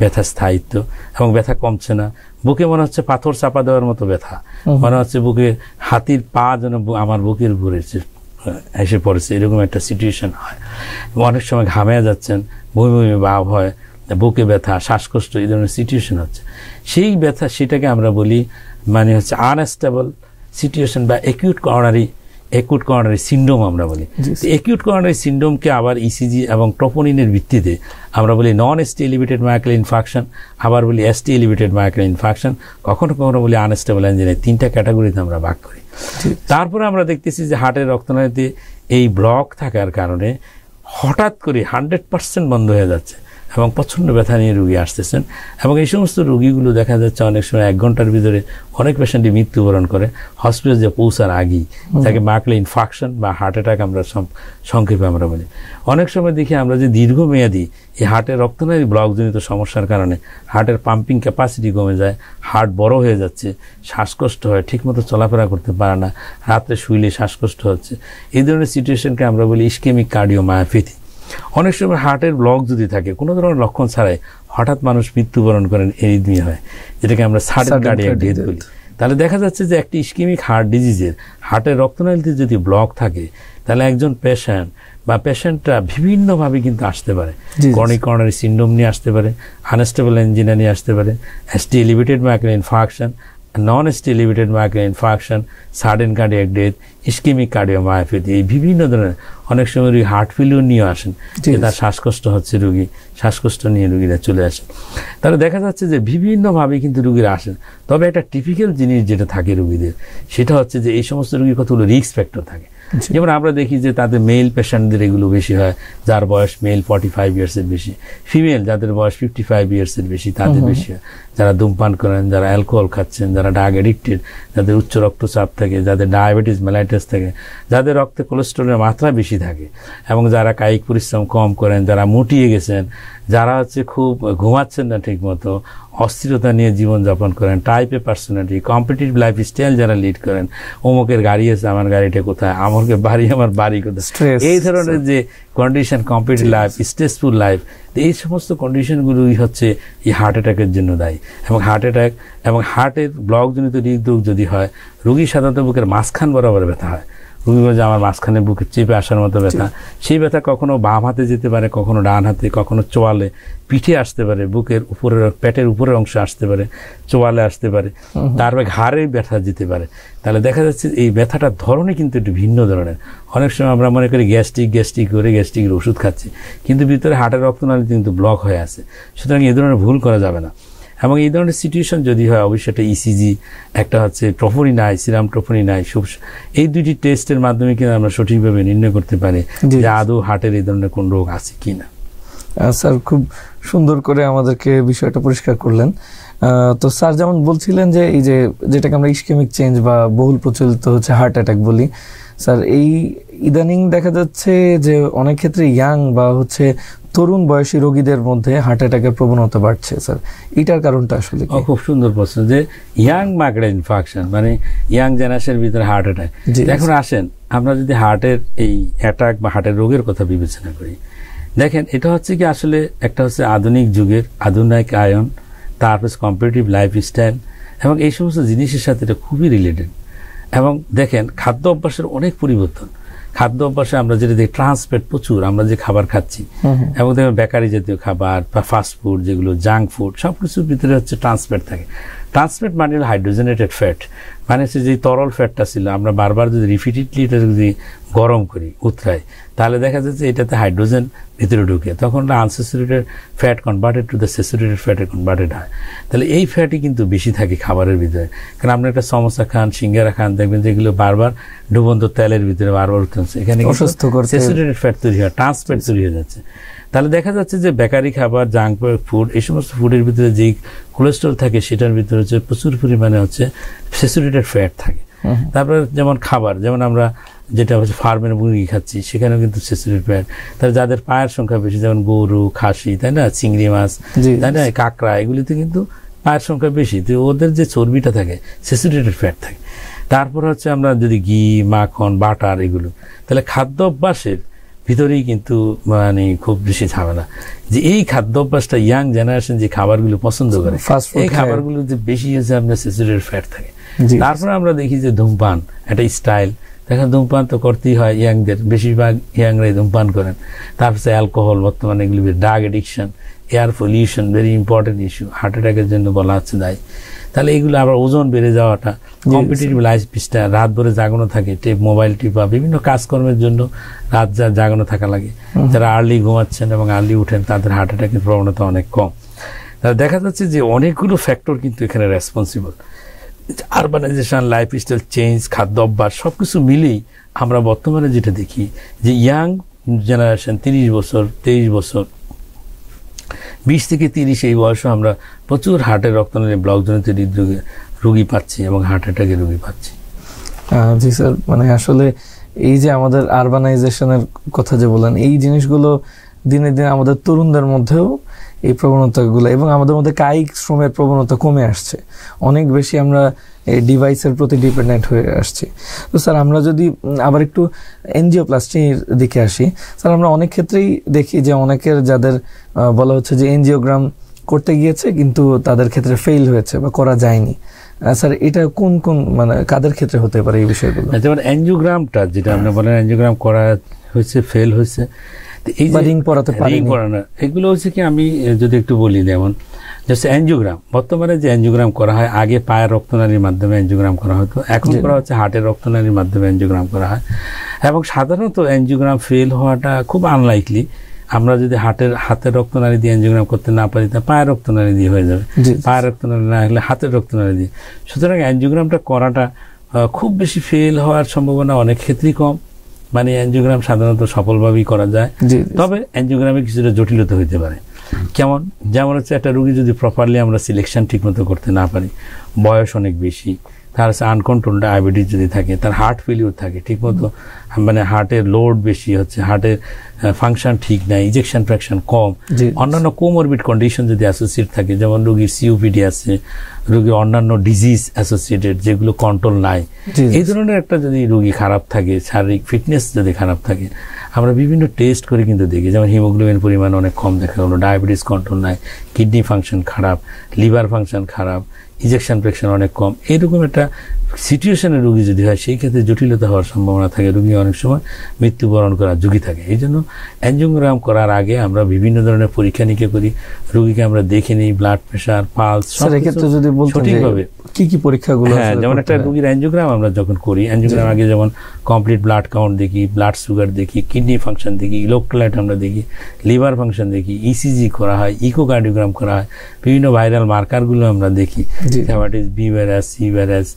Speaker 1: ব্যথা স্থায়িত্ব, এবং ব্যথা কমছে না। বুকে মনে হচ্ছে পাথর চাপা দেওয়ার মতো ব্যথা, মনে হচ্ছে বুকে হাতির পা যেন আমার বুকের উপরে এসে পড়েছে, এরকম একটা সিচুয়েশন হয়। অনেক সময় ঘামে যাচ্ছেন, বমি বমি ভাব হয়, বুকে ব্যথা, শ্বাসকষ্ট, এই ধরনের সিচুয়েশন হচ্ছে। সেই ব্যথা সেটাকে আমরা বলি মানে হচ্ছে আনস্টেবল সিচুয়েশন বা একিউট করোনারি সিন্ড্রোম আমরা বলি। একিউট করোনারি সিন্ড্রোমকে আবার ইসিজি এবং ট্রোপোনিনের ভিত্তিতে আমরা বলি নন এসটি এলিভেটেড মায়োকার্ডিয়াল ইনফার্কশন, আবার বলি এসটি এলিভেটেড মায়োকার্ডিয়াল ইনফার্কশন, কখনো কখনো বলি আনস্টেবল এনজিন। 3টা ক্যাটাগরিতে আমরা ভাগ করি। তারপরে আমরা দেখতেছি যে হার্টের রক্তনালীতে এই ব্লক থাকার কারণে হঠাৎ করে 100% বন্ধ হয়ে যাচ্ছে এবং প্রচণ্ড ব্যথা নিয়ে রোগী আসতেছেন। এবং এই সমস্ত রোগীগুলো দেখা যাচ্ছে অনেক সময় 1 ঘন্টার ভিতরে অনেক পেশেন্টই মৃত্যুবরণ করে হসপিটালে যে পৌঁছার আগেই, তাকে মায়োকার্ডিয়াল ইনফার্কশন বা হার্ট অ্যাটাক আমরা সংক্ষেপে আমরা বলি। অনেক সময় দেখি আমরা যে দীর্ঘমেয়াদী এই হার্টের রক্তনালী ব্লকজনিত সমস্যার কারণে হার্টের পাম্পিং ক্যাপাসিটি কমে যায়, হার্ট বড় হয়ে যাচ্ছে, শ্বাসকষ্ট হয়, ঠিকমতো চলাফেরা করতে পারে না, রাত্রে শুইলে শ্বাসকষ্ট হচ্ছে। এই ধরনের সিচুয়েশনকে আমরা বলি ইসকেমিক কার্ডিওমায়োপ্যাথি। অনেক সময় হার্টের ব্লক যদি থাকে কোনো ধরনের লক্ষণ ছাড়াই হঠাৎ মানুষ মৃত্যুবরণ করেন, এরিথমিয়া হয়, যেটাকে আমরা সাডেন কার্ডিয়াক ডেথ বলি। তাহলে দেখা যাচ্ছে যে একটি ইসকেমিক হার্ট ডিজিজের হার্টের রক্তনালীতে যদি ব্লক থাকে তাহলে একজন পেশেন্টরা বিভিন্নভাবে কিন্তু আসতে পারে। ক্রনিক করোনারি সিন্ড্রোম নিয়ে আসতে পারে, আনস্টেবল এনজিনা নিয়ে আসতে পারে, ST elevated myocardial infarction, non ST elevated myocardial infarction, sudden cardiac death, ischaemic cardiomyopathy. এই বিভিন্ন ধরনের অনেক সময় রোগী হার্ট ফেলিউর নিয়ে আসেন, তার শ্বাসকষ্ট হচ্ছে, শ্বাসকষ্ট নিয়ে রোগীরা চলে আসেন। তাহলে দেখা যাচ্ছে যে বিভিন্নভাবে কিন্তু রোগীরা আসেন। তবে একটা টিপিক্যাল জিনিস যেটা থাকে রোগীদের, সেটা হচ্ছে যে এই সমস্ত রোগীর কতগুলো রিস্ক ফ্যাক্টর থাকে। যেমন আমরা দেখি যে তাদের মেল পেশেন্টদের এগুলো বেশি হয়, যার বয়স মেল 45 ইয়ার্সের বেশি, ফিমেল যাদের বয়স 55 ইয়ার্সের বেশি তাদের বেশি হয়, যারা ধূমপান করেন, যারা অ্যালকোহল খাচ্ছেন, যারা ড্রাগ এডিক্টেড, যাদের উচ্চ রক্তচাপ থাকে, যাদের ডায়াবেটিস মেলাইটাস থাকে, যাদের রক্তে কোলেস্টেরলের মাত্রা বেশি থাকে, এবং যারা কায়িক পরিশ্রম কম করেন, যারা মুটিয়ে গেছেন, যারা হচ্ছে খুব ঘুমাচ্ছেন না ঠিক মতো, অস্থিরতা নিয়ে জীবনযাপন করেন, টাইপ এ পার্সোনালিটি, কম্পিটিটিভ লাইফ স্টাইল যারা লিড করেন, অমুকের গাড়ি আছে আমার গাড়িটা কোথায়, আমুকের বাড়ি আমার বাড়ি কোথায়, এই ধরনের যে condition, competitive life, stressful life, এই সমস্ত কন্ডিশনগুলোই হচ্ছে এই হার্ট অ্যাটাকের জন্য দায়ী। এবং হার্ট অ্যাটাক এবং হার্টের ব্লকজনিত হৃদরোগ যদি হয়, রোগী সাধারণত বুকের মাঝখান বরাবর ব্যথা হয়। রোগী বলে যে আমার মাঝখানে বুকে চেপে আসার মতো ব্যথা। সেই ব্যথা কখনো বাম হাতে যেতে পারে, কখনো ডান হাতে, কখনো চোয়ালে, পিঠে আসতে পারে, বুকের উপরের পেটের উপরের অংশে আসতে পারে, চোয়ালে আসতে পারে, তারপরে ঘাড়ে ব্যথা যেতে পারে। তাহলে দেখা যাচ্ছে এই ব্যথাটার ধরনই কিন্তু একটু ভিন্ন ধরনের। অনেক সময় আমরা মনে করি গ্যাস্ট্রিক করে গ্যাস্ট্রিকের ওষুধ খাচ্ছি, কিন্তু ভিতরে হার্টের রক্তনালী কিন্তু ব্লক হয়ে আছে। সুতরাং এই ধরনের ভুল করা যাবে না। এবং এই ধরনের সিচুয়েশন যদি হয়, অবশ্যই একটা ইসিজি, একটা হচ্ছে ট্রোপোনিন, সিরাম ট্রোপোনিন, এই দুইটি টেস্টের মাধ্যমে কিন্তু আমরা সঠিকভাবে নির্ণয় করতে পারি যে আদৌ হার্টের এই ধরনের কোন রোগ আছে কিনা।
Speaker 2: স্যার খুব সুন্দর করে আমাদেরকে বিষয়টা পরিষ্কার করলেন। তো স্যার যেমন বলছিলেন যে এই যে যেটাকে আমরা ইসকেমিক চেঞ্জ বা বহুল প্রচলিত হচ্ছে হার্ট অ্যাটাক বলি, স্যার এই ইদানিং দেখা যাচ্ছে যে অনেক ক্ষেত্রে ইয়াং বা হচ্ছে তরুণ বয়সী রোগীদের মধ্যে হার্ট অ্যাটাকের প্রবণতা বাড়ছে। স্যার এটার কারণটা আসলে কি?
Speaker 1: খুব সুন্দর প্রশ্ন, যে ইয়াং মার্কেট ইনফেকশন মানে ইয়াং জেনারেশনের ভিতরে হার্ট অ্যাটাক। এখন আসেন আমরা যদি হার্টের এই অ্যাটাক বা হার্টের রোগের কথা বিবেচনা করি, দেখেন এটা হচ্ছে কি আসলে একটা হচ্ছে আধুনিক যুগের আধুনিক আয়ন, তারপর কম্পিটিটিভ লাইফস্টাইল এবং এই সমস্ত জিনিসের সাথে এটা খুবই রিলেটেড। এবং দেখেন খাদ্য অভ্যাসের অনেক পরিবর্তন। খাদ্য অভ্যাসে আমরা যেটা দেখি ট্রান্সফ্যাট প্রচুর, আমরা যে খাবার খাচ্ছি, এবং দেখবেন বেকারি জাতীয় খাবার বা ফাস্ট ফুড, যেগুলো জাঙ্ক ফুড, সবকিছুর ভিতরে হচ্ছে ট্রান্সফ্যাট থাকে। ট্রান্সফ্যাট মানে হাইড্রোজেনেটেড ফ্যাট, মানে হচ্ছে যে তরল ফ্যাটটা ছিল, আমরা বারবার যদি রিপিটেডলি এটা যদি গরম করি, উতরাই, তাহলে দেখা যাচ্ছে এটাতে হাইড্রোজেন ভিতরে ঢুকে, তখন unsaturated fat converted to the saturated ফ্যাটে কনভার্টেড হয়। তাহলে এই ফ্যাটই কিন্তু বেশি থাকে খাবারের ভিতরে। কারণ আপনি একটা সমোসা খান, সিঙ্গারা খান, দেখবেন যেগুলো বারবার ডুবন্ত তেলের ভিতরে বারবার উঠতে হচ্ছে, এখানে স্যাচুরেটেড ফ্যাট তৈরি হয়, ট্রান্সফ্যাট তৈরি হয়ে যাচ্ছে। তাহলে দেখা যাচ্ছে যে বেকারি খাবার, জাঙ্ক ফুড, এই সমস্ত ফুডের ভিতরে যেই কোলেস্ট্রল থাকে সেটার ভিতরে হচ্ছে প্রচুর পরিমাণে হচ্ছে স্যাচুরেটেড ফ্যাট থাকে। তারপরে যেমন খাবার, যেমন আমরা যেটা হচ্ছে ফার্মের মুরগি খাচ্ছি, সেখানেও কিন্তু স্যাচুরেটেড ফ্যাট। তাহলে যাদের পায়ের সংখ্যা বেশি, যেমন গরু, খাসি, তাই না, চিংড়ি মাছ, তাই না, কাঁকড়া, এগুলিতে কিন্তু পায়ের সংখ্যা বেশি, তো ওদের যে চর্বিটা থাকে স্যাচুরেটেড ফ্যাট থাকে। তারপর হচ্ছে আমরা যদি ঘি, মাখন, বাটার, এগুলো, তাহলে খাদ্য অভ্যাসের ভিতরেই কিন্তু মানে খুব বেশি ঝামেলা। যে এই খাদ্য অভ্যাসটা ইয়াং জেনারেশন যে খাবারগুলো পছন্দ করে, এই খাবারগুলো যে বেশি হচ্ছে আপনার স্যাচুরেটেড ফ্যাট থাকে। তারপরে আমরা দেখি যে ধূমপান একটা স্টাইল, দেখেন ধূমপান তো করতেই হয় ইয়াংদের, বেশিরভাগ ইয়াংরাই ধূমপান করেন। তারপর অ্যালকোহল, বর্তমানে এগুলো drug addiction, air pollution, very important issue, heart অ্যাটাকের জন্য বলা হচ্ছে দায়ী। তাহলে এগুলো আবার ওজন বেড়ে যাওয়াটা, কম্পিটিটিভ লাইফস্টাইল, রাত ভরে জাগানো থাকে, মোবাইল টিপা, বিভিন্ন কাজকর্মের জন্য রাত জাগানো থাকা লাগে। যারা আর্লি ঘুমাচ্ছেন এবং আর্লি উঠেন, তাদের হার্ট অ্যাটাকের প্রবণতা অনেক কম। তাহলে দেখা যাচ্ছে যে অনেকগুলো ফ্যাক্টর কিন্তু এখানে রেসপন্সিবল। আরবানাইজেশন, লাইফস্টাইল চেঞ্জ, খাদ্য অভ্যাস, সবকিছু মিলেই আমরা বর্তমানে যেটা দেখি যে ইয়াং জেনারেশন 30 বছর, 23 বছর, 20 থেকে 30 এই বয়সে আমরা প্রচুর হার্টের রক্তনালী ব্লকজনিত হৃদরোগে রোগী পাচ্ছি এবং হার্ট অ্যাটাকের রোগী পাচ্ছি।
Speaker 2: জি স্যার, মানে আসলে এই যে আমাদের আরবানাইজেশনের কথা যে বলেন, এই জিনিসগুলো দিনে দিনে আমাদের তরুণদের মধ্যেও এই প্রবণতাগুলো, এবং আমাদের মধ্যে কায়িক শ্রমের প্রবণতা কমে আসছে, অনেক বেশি আমরা এই ডিভাইসের প্রতি ডিপেন্ডেন্ট হয়ে আসছি। তো স্যার আমরা যদি আবার একটু এনজিওপ্লাস্টির দিকে আসি, স্যার আমরা অনেক ক্ষেত্রেই দেখি যে অনেকের যাদের বলা হচ্ছে যে এনজিওগ্রাম করতে গিয়েছে কিন্তু তাদের ক্ষেত্রে ফেল হয়েছে বা করা যায়নি। স্যার এটা কোন কোন মানে কাদের ক্ষেত্রে হতে পারে এই বিষয়গুলো?
Speaker 1: যেমন এনজিওগ্রামটা যেটা আপনি বলেন, এনজিওগ্রাম করা হয়েছে, ফেল হয়েছে, এগুলো হচ্ছে কি, আমি যদি একটু বলি, যেমন এনজিওগ্রাম, বর্তমানে যে এনজিওগ্রাম করা হয়, আগে পায়ের রক্তনালীর মাধ্যমে এনজিওগ্রাম করা হতো, এখন করা হচ্ছে হার্টের রক্তনালীর মাধ্যমে এনজিওগ্রাম করা হয়। এবং সাধারণত এনজিওগ্রাম ফেল হওয়াটা খুব আনলাইকলি। আমরা যদি হাতের রক্তনালী দিয়ে এনজিওগ্রাম করতে না পারি, তা পায়ের রক্তনালী দিয়ে হয়ে যাবে, পায়ের রক্তনালী না হলে হাতের রক্তনালী দিয়ে। সুতরাং এনজিওগ্রামটা করাটা খুব বেশি ফেল হওয়ার সম্ভাবনা অনেক ক্ষেত্রেই কম। মানে এনজিওগ্রাম সাধারণত সফলভাবেই করা যায়, তবে এনজিওগ্রামে কিছুটা জটিলতা হইতে পারে। যেমন হচ্ছে একটা রোগী যদি প্রপারলি আমরা সিলেকশন ঠিকমতো করতে না পারি, বয়স অনেক বেশি, তার হচ্ছে আনকন্ট্রোল ডায়াবেটিস যদি থাকে, তার হার্ট ফেলিওর থাকে ঠিকমতো, মানে হার্টের লোড বেশি হচ্ছে, হার্টের ফাংশন ঠিক নাই, ইজেকশন ফ্র্যাকশন কম, অন্যান্য কোমরবিড কন্ডিশন যদি অ্যাসোসিয়েট থাকে, যেমন রোগীর সিওপিডি আছে, রোগীর অন্যান্য ডিজিজ অ্যাসোসিয়েটেড যেগুলো কন্ট্রোল নাই, এই ধরনের একটা যদি রোগী খারাপ থাকে, শারীরিক ফিটনেস যদি খারাপ থাকে, আমরা বিভিন্ন টেস্ট করে কিন্তু দেখি, যেমন হিমোগ্লোবিন পরিমাণ অনেক কম দেখা গেলো, ডায়াবেটিস কন্ট্রোল নাই, কিডনি ফাংশন খারাপ, লিভার ফাংশন খারাপ, ইজেকশন ফ্র্যাকশন অনেক কম, এরকম একটা সিচুয়েশনের রোগী যদি হয়, সেই ক্ষেত্রে জটিলতা হওয়ার সম্ভাবনা থাকে, রোগী অনেক সময় মৃত্যুবরণ করার ঝুঁকি থাকে। এই জন্য অ্যানজিওগ্রাম করার আগে আমরা বিভিন্ন ধরনের পরীক্ষা নিরীক্ষা করি, রোগীকে আমরা দেখে নিই, ব্লাড প্রেশার, পালস, সঠিকভাবে
Speaker 2: কি কি পরীক্ষাগুলো।
Speaker 1: হ্যাঁ, যেমন একটা রোগীর অ্যানজিওগ্রাম আমরা যখন করি, অ্যানজিওগ্রাম আগে যেমন কমপ্লিট ব্লাড কাউন্ট দেখি, ব্লাড সুগার দেখি, কিডনি ফাংশন দেখি, ইলেকট্রোলাইট আমরা দেখি, লিভার ফাংশন দেখি, ইসিজি করা হয়, ইকোকার্ডিওগ্রাম করা হয়, বিভিন্ন ভাইরাল মার্কারগুলো আমরা দেখি, hepatitis B virus, C virus,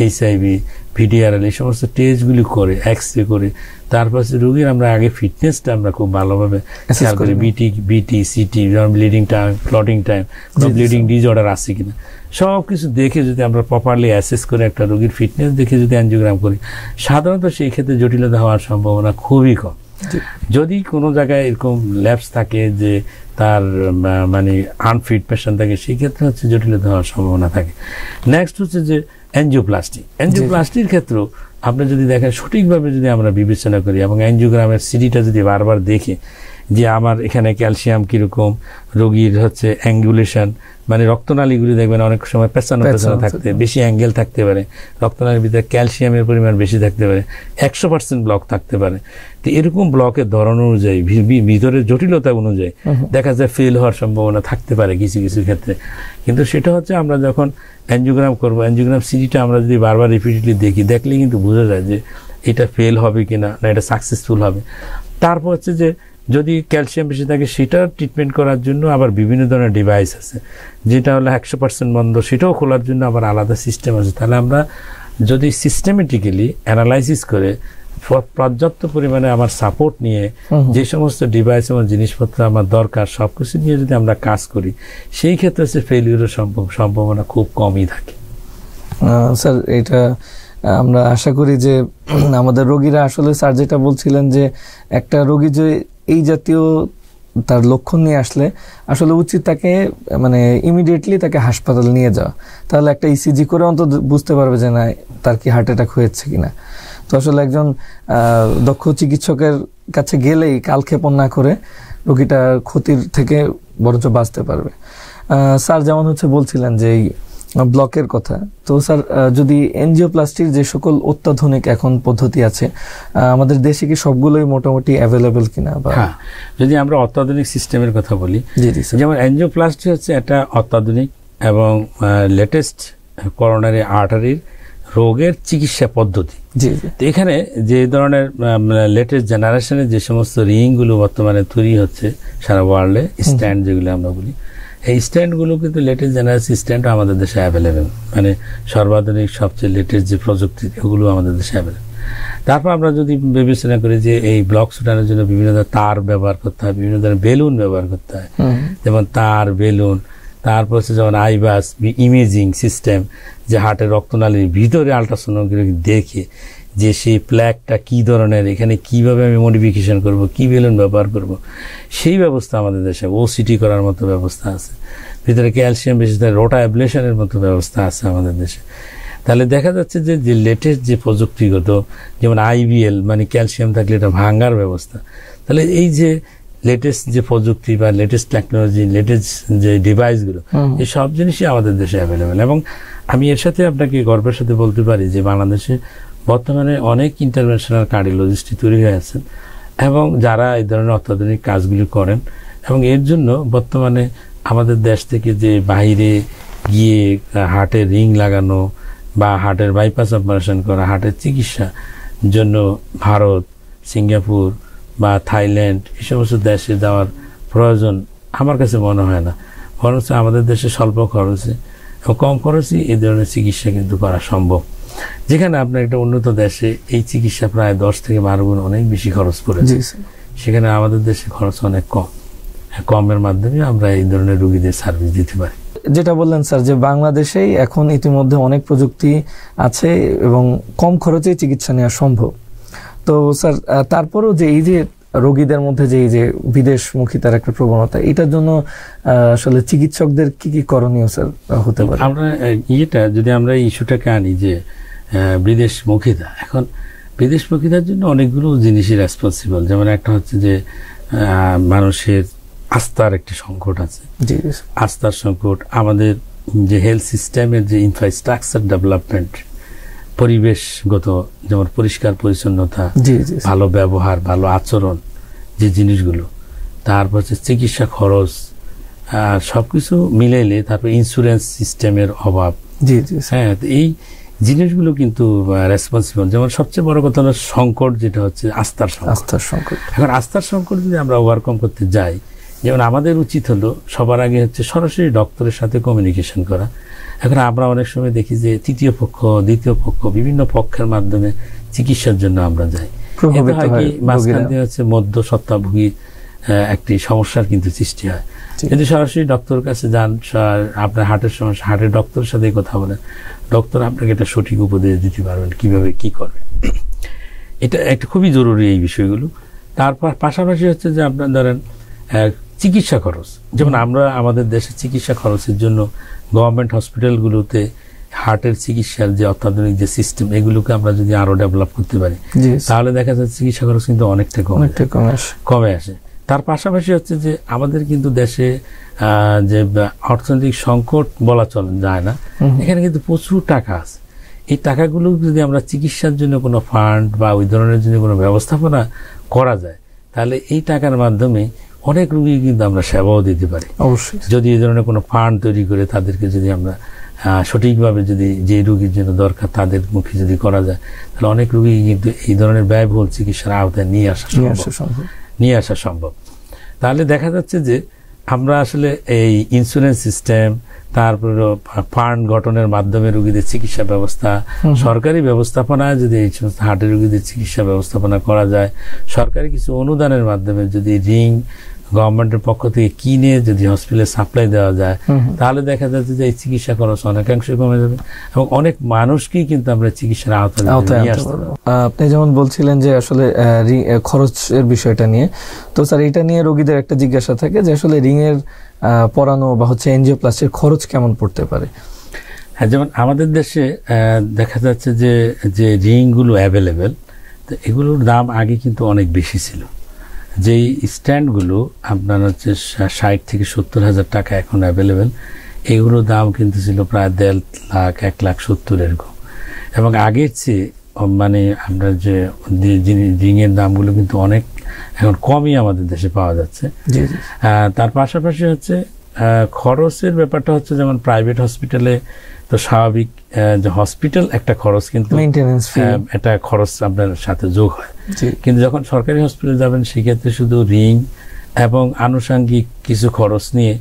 Speaker 1: HIV, VDRL, এই সমস্ত টেস্টগুলি করে, এক্সরে করে, তারপর রোগীর আমরা আগে ফিটনেসটা আমরা খুব ভালোভাবে খেয়াল করি, বিটি, city, bleeding time, clotting time, bleeding disorder আছে কিনা, সব কিছু দেখে যদি আমরা প্রপারলি অ্যাসেস করে একটা রোগীর ফিটনেস দেখে যদি অ্যানজিওগ্রাম করি, সাধারণত সেই ক্ষেত্রে জটিলতা হওয়ার সম্ভাবনা খুবই কম। যদি কোনো জায়গায় এরকম ল্যাপস থাকে যে তার মানে আনফিট পেশেন্ট থাকে, সেই ক্ষেত্রে হচ্ছে জটিলতা হওয়ার সম্ভাবনা থাকে। নেক্সট হচ্ছে যে অ্যানজিওপ্লাস্টির ক্ষেত্রেও আপনি যদি দেখেন, সঠিকভাবে যদি আমরা বিবেচনা করি এবং অ্যানজিওগ্রামের সিডিটা যদি বারবার দেখে যে আমার এখানে ক্যালসিয়াম কিরকম, রোগীর হচ্ছে অ্যাঙ্গুলেশন, মানে রক্তনালীগুলি দেখবেন অনেক সময় পেছানো থাকতে, বেশি অ্যাঙ্গেল থাকতে পারে, রক্তনালীর ভিতরে ক্যালসিয়ামের পরিমাণ বেশি থাকতে পারে, 100% ব্লক থাকতে পারে। তো এরকম ব্লকের ধরন অনুযায়ী, ভিতরের জটিলতা অনুযায়ী দেখা যায় ফেল হওয়ার সম্ভাবনা থাকতে পারে কিছু কিছু ক্ষেত্রে। কিন্তু সেটা হচ্ছে আমরা যখন অ্যানজিওগ্রাম করবো, অ্যানজিওগ্রাম সিডিটা আমরা যদি বারবার রিপিটেডলি দেখি, দেখলে কিন্তু বোঝা যায় যে এটা ফেল হবে কিনা, না এটা সাকসেসফুল হবে। তারপর হচ্ছে যে যদি ক্যালসিয়াম বেশি থাকে, সেটার ট্রিটমেন্ট করার জন্য আবার বিভিন্ন ধরনের ডিভাইস আছে, যেটা হলো 100% বন্ধ, সেটাও খোলার জন্য আবার আলাদা সিস্টেম আছে। তাহলে আমরা যদি সিস্টেমেটিক্যালি অ্যানালাইসিস করে পর্যাপ্ত পরিমাণে আমার সাপোর্ট নিয়ে যে সমস্ত ডিভাইস এবং জিনিসপত্র আমার দরকার, সবকিছু নিয়ে যদি আমরা কাজ করি, সেই ক্ষেত্রে হচ্ছে ফেলিউরের সম্ভাবনা খুব কমই থাকে।
Speaker 2: স্যার, এটা আমরা আশা করি যে আমাদের রোগীরা আসলে, স্যার যেটা বলছিলেন যে একটা রোগী যে এই জাতীয় তার লক্ষণ নিয়ে আসলে আসলে উচিত তাকে মানে ইমিডিয়েটলি তাকে হাসপাতাল নিয়ে যাওয়া, তাহলে একটা ইসিজি করে অন্তত বুঝতে পারবে যে না তার কি হার্ট অ্যাটাক হয়েছে কিনা। তো আসলে একজন দক্ষ চিকিৎসকের কাছে গেলেই কালক্ষেপণ না করে রোগীটা ক্ষতির থেকে বরঞ্চ বাঁচতে পারবে। স্যার যেমন হচ্ছে বলছিলেন যে এই ব্লকের কথা, তো স্যার যদি এনজিওপ্লাস্টির যে সকল অত্যাধুনিক এখন পদ্ধতি আছে আমাদের দেশে কি সবগুলোই মোটামুটি অ্যাভেলেবল কিনা?
Speaker 1: হ্যাঁ, যদি আমরা অত্যাধুনিক সিস্টেমের কথা বলি, যেমন এনজিওপ্লাস্টি হচ্ছে একটা অত্যাধুনিক এবং লেটেস্ট করোনারি আর্টারির রোগের চিকিৎসা পদ্ধতি। তো এখানে যে ধরনের লেটেস্ট জেনারেশনের যে সমস্ত রিংগুলো বর্তমানে তৈরি হচ্ছে সারা ওয়ার্ল্ডে, স্ট্যান্ড যেগুলো আমরা বলি, এই স্ট্যান্ডগুলো কিন্তু লেটেস্ট জেনারেশন স্ট্যান্ড আমাদের দেশে অ্যাভেলেবেল, মানে সর্বাধুনিক সবচেয়ে লেটেস্ট যে প্রযুক্তি, এগুলো আমাদের দেশে অ্যাভেলেবেল। তারপর আমরা যদি বিবেচনা করি যে এই ব্লক ছুটানোর জন্য বিভিন্ন ধরনের তার ব্যবহার করতে হয়, বিভিন্ন ধরনের বেলুন ব্যবহার করতে হয়, যেমন তার, বেলুন, তারপর হচ্ছে যেমন আইবাস ইমেজিং সিস্টেম, যে হার্টের রক্তনালীর ভিতরে আলট্রাসোনোগ্রাফি দেখে যে সেই প্ল্যাকটা কি ধরনের, এখানে কিভাবে আমি মডিফিকেশন করব, কি বেলুন ব্যবহার করব, সেই ব্যবস্থা আমাদের দেশে, ওসিটি করার মতো ব্যবস্থা আছে, ভিতরে ক্যালসিয়াম বেশি থাকে, রোটা অ্যাবলেশনের মতো ব্যবস্থা আছে আমাদের দেশে। তাহলে দেখা যাচ্ছে যে লেটেস্ট যে প্রযুক্তিগত, যেমন আইবিএল মানে ক্যালসিয়াম থাকলে এটা ভাঙার ব্যবস্থা, তাহলে এই যে লেটেস্ট যে প্রযুক্তি বা লেটেস্ট টেকনোলজি, লেটেস্ট যে ডিভাইসগুলো, এই সব জিনিসই আমাদের দেশে অ্যাভেলেবেল। এবং আমি এর সাথে আপনাকে গর্বের সাথে বলতে পারি যে বাংলাদেশে বর্তমানে অনেক ইন্টারন্যাশনাল কার্ডিওলজিস্ট তৈরি হয়ে আছেন এবং যারা এই ধরনের অত্যাধুনিক কাজগুলি করেন, এবং এর জন্য বর্তমানে আমাদের দেশ থেকে যে বাইরে গিয়ে হার্টের রিং লাগানো বা হার্টের বাইপাস অপারেশন করা, হার্টের চিকিৎসা জন্য ভারত, সিঙ্গাপুর বা থাইল্যান্ড এই সমস্ত দেশে যাওয়ার প্রয়োজন আমার কাছে মনে হয় না, বরং আমাদের দেশে স্বল্প খরচে এবং কম খরচে এই ধরনের চিকিৎসা কিন্তু করা সম্ভব। যেখানে আপনার একটা উন্নত দেশে এই চিকিৎসা প্রায় 10 থেকে 12 গুণ অনেক বেশি খরচ পড়েছে, সেখানে আমাদের দেশে খরচ অনেক কম, কমের মাধ্যমে আমরা এই ধরনের রোগীদের সার্ভিস দিতে পারি।
Speaker 2: যেটা বললেন স্যার যে বাংলাদেশেই এখন ইতিমধ্যে অনেক প্রযুক্তি আছে এবং কম খরচে চিকিৎসা নেওয়া সম্ভব। তো স্যার তারপরেও যে এই যে রোগীদের মধ্যে যে বিদেশমুখিতার একটা প্রবণতা, এটার জন্য আসলে চিকিৎসকদের কি কি করণীয় স্যার হতে পারে?
Speaker 1: আমরা যদি আমরা ইস্যুটাকে আনি যে বিদেশমুখিতা, এখন বিদেশমুখিতার জন্য অনেকগুলো জিনিসই রেসপন্সিবল। যেমন একটা হচ্ছে যে মানুষের আস্থার একটি সংকট আছে, আস্থার সংকট। আমাদের যে হেলথ সিস্টেমের যে ইনফ্রাস্ট্রাকচার ডেভেলপমেন্ট, পরিবেশগত, যেমন পরিষ্কার পরিচ্ছন্নতা, ভালো ব্যবহার, ভালো আচরণ, যে জিনিসগুলো, তারপর হচ্ছে চিকিৎসা খরচ, সবকিছু মিলাইলে, তারপর ইন্স্যুরেন্স সিস্টেমের অভাব, হ্যাঁ, এই জিনিসগুলো কিন্তু রেসপন্সিবল। যেমন সবচেয়ে বড় কথা হলো সংকট, যেটা হচ্ছে আস্থার সংকট। এখন আস্থার সংকট যদি আমরা ওভারকাম করতে যাই, যেমন আমাদের উচিত হলো সবার আগে হচ্ছে সরাসরি ডক্টরের সাথে কমিউনিকেশন করা। এখন আমরা অনেক সময় দেখি যে তৃতীয় পক্ষ, দ্বিতীয় পক্ষ, বিভিন্ন পক্ষের মাধ্যমে চিকিৎসার জন্য আমরা যাই। মাঝখান দিয়ে হচ্ছে মধ্যস্বত্বাভোগী একটি সমস্যার কিন্তু সৃষ্টি হয়। যদি সরাসরি ডক্টরের কাছে যান, আপনার হার্টের সমস্যা, হার্টের ডক্টরের সাথে কথা বলেন, ডক্টর আপনাকে একটা সঠিক উপদেশ দিতে পারবেন কিভাবে কি করবে। এটা একটা খুবই জরুরি এই বিষয়গুলো। তারপর পাশাপাশি হচ্ছে যে আপনার ধরেন চিকিৎসা খরচ, যেমন আমরা আমাদের দেশে চিকিৎসা খরচের জন্য গভর্নমেন্ট হসপিটালগুলোতে হার্টের চিকিৎসার যে অত্যাধুনিক যে সিস্টেম, এগুলোকে আমরা যদি আরো ডেভেলপ করতে পারি, তাহলে দেখা যাচ্ছে চিকিৎসা খরচ কিন্তু অনেকটা কমে আসে। তার পাশাপাশি হচ্ছে যে আমাদের কিন্তু দেশে যে অর্থনৈতিক সংকট বলা যায় না, এখানে কিন্তু প্রচুর টাকা আছে। এই টাকাগুলো যদি আমরা চিকিৎসার জন্য কোনো ফান্ড বা ওই ধরনের জন্য কোনো ব্যবস্থাপনা করা যায়, তাহলে এই টাকার মাধ্যমে অনেক রোগী কিন্তু আমরা সেবাও দিতে পারি। অবশ্যই যদি এই ধরনের কোনো ফান্ড তৈরি করে তাদেরকে যদি আমরা সঠিকভাবে যদি যে রোগীর জন্য দরকার তাদের মুখে যদি করা যায়, তাহলে অনেক রোগী কিন্তু এই ধরনের ব্যয়বহুল চিকিৎসার আওতায় নিয়ে আসা সম্ভব। তাহলে দেখা যাচ্ছে যে আমরা আসলে এই ইন্স্যুরেন্স সিস্টেম, তারপর ফান্ড গঠনের মাধ্যমে রোগীদের চিকিৎসা ব্যবস্থা, সরকারি ব্যবস্থাপনা, যদি এই সমস্ত হার্টের রোগীদের চিকিৎসা ব্যবস্থাপনা করা যায়, সরকারি কিছু অনুদানের মাধ্যমে যদি রিং গভর্নমেন্টের পক্ষ থেকে কিনে যদি হসপিটালে সাপ্লাই দেওয়া যায়, তাহলে দেখা যাচ্ছে যে এই চিকিৎসা খরচ অনেকাংশে কমে যাবে এবং অনেক মানুষকেই কিন্তু আমরা চিকিৎসার আওতায় নিয়ে আসতে পারবো।
Speaker 2: আপনি যেমন বলছিলেন যে আসলে খরচের বিষয়টা নিয়ে, তো স্যার এটা নিয়ে রোগীদের একটা জিজ্ঞাসা থাকে যে আসলে রিং এর পরানো বা হচ্ছে এনজিওপ্লাস্টির খরচ কেমন পড়তে পারে?
Speaker 1: হ্যাঁ, যেমন আমাদের দেশে দেখা যাচ্ছে যে রিংগুলো অ্যাভেলেবেল, তো এগুলোর দাম আগে কিন্তু অনেক বেশি ছিল। যেই স্ট্যান্ডগুলো আপনার হচ্ছে 60 থেকে 70 হাজার টাকা এখন অ্যাভেলেবেল, এগুলোর দাম কিন্তু ছিল প্রায় 1.5 লাখ 1,70,000 এরকম। এবং আগের চেয়ে মানে আপনার যে রিংয়ের দামগুলো কিন্তু অনেক এখন কমই আমাদের দেশে পাওয়া যাচ্ছে। তার পাশাপাশি হচ্ছে খরচের ব্যাপারটা হচ্ছে, যেমন প্রাইভেট হসপিটালে তো স্বাভাবিক যে হসপিটাল একটা খরচ, কিন্তু একটা খরচ আপনার সাথে যোগ হয়। কিন্তু যখন সরকারি হসপিটালে যাবেন, সেক্ষেত্রে শুধু রিং এবং আনুষঙ্গিক কিছু খরচ নিয়ে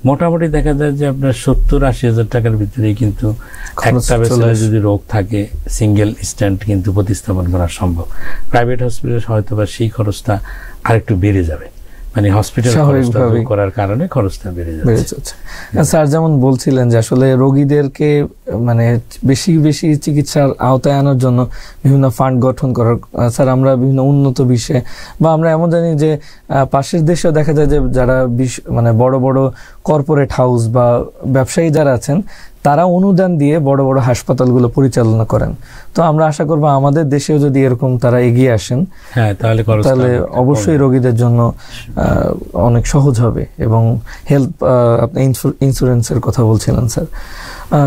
Speaker 1: মোটামুটি দেখা যায় যে আপনার 70-80 হাজার টাকার ভিতরেই কিন্তু একটা বেসলে যদি রোগ থাকে, সিঙ্গেল স্ট্যান্ড কিন্তু প্রতিস্থাপন করা সম্ভব। প্রাইভেট হসপিটালে হয়তো বা সেই খরচটা আরেকটু বেড়ে যাবে, মানে হসপিটাল করার কারণে খরচটা বেড়ে যাচ্ছে।
Speaker 2: স্যার যেমন বলছিলেন যে আসলে রোগীদেরকে মানে বেশি বেশি চিকিৎসার আওতায় আনার জন্য বিভিন্ন ফান্ড গঠন করার, স্যার আমরা বিভিন্ন উন্নত বিশ্বে বা আমরা এমন জানি যে পাশের দেশেও দেখা যায় যে যারা মানে বড় বড় কর্পোরেট হাউস বা ব্যবসায়ী যারা আছেন, তারা অনুদান দিয়ে বড় বড় হাসপাতালগুলো পরিচালনা করেন। তো আমরা আশা করবো আমাদের দেশেও যদি এরকম তারা এগিয়ে আসেন, তাহলে অবশ্যই রোগীদের জন্য অনেক সহজ হবে। এবং হেলথ, আপনি ইন্স্যুরেন্সের কথা বলছিলেন স্যার।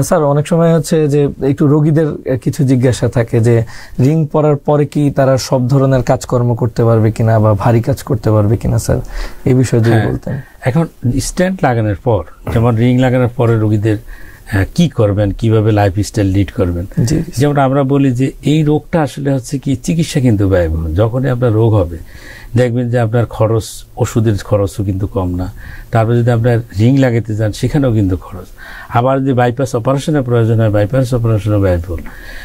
Speaker 2: স্যার অনেক সময় হচ্ছে যে একটু রোগীদের কিছু জিজ্ঞাসা থাকে যে রিং পরার পরে কি তারা সব ধরনের কাজকর্ম করতে পারবে কিনা বা ভারী কাজ করতে পারবে কিনা, স্যার এই বিষয়ে যদি বলতেন।
Speaker 1: এখন স্ট্যান্ড লাগানোর পর, যেমন রিং লাগানোর পরে রোগীদের কি করবেন, কিভাবে লাইফ স্টাইল লিড করবেন, যেমন আমরা বলি যে এই রোগটা আসলে হচ্ছে কি চিকিৎসা কিন্তু ব্যয়বহুল। যখনই আপনার রোগ হবে দেখবেন যে আপনার খরচ, ওষুধের খরচও কিন্তু কম না। তারপর যদি আপনার রিং লাগাতে যান, সেখানেও কিন্তু খরচ। আবার যদি বাইপাস অপারেশনের প্রয়োজন হয়, বাইপাস অপারেশনও ব্যয়বহুল।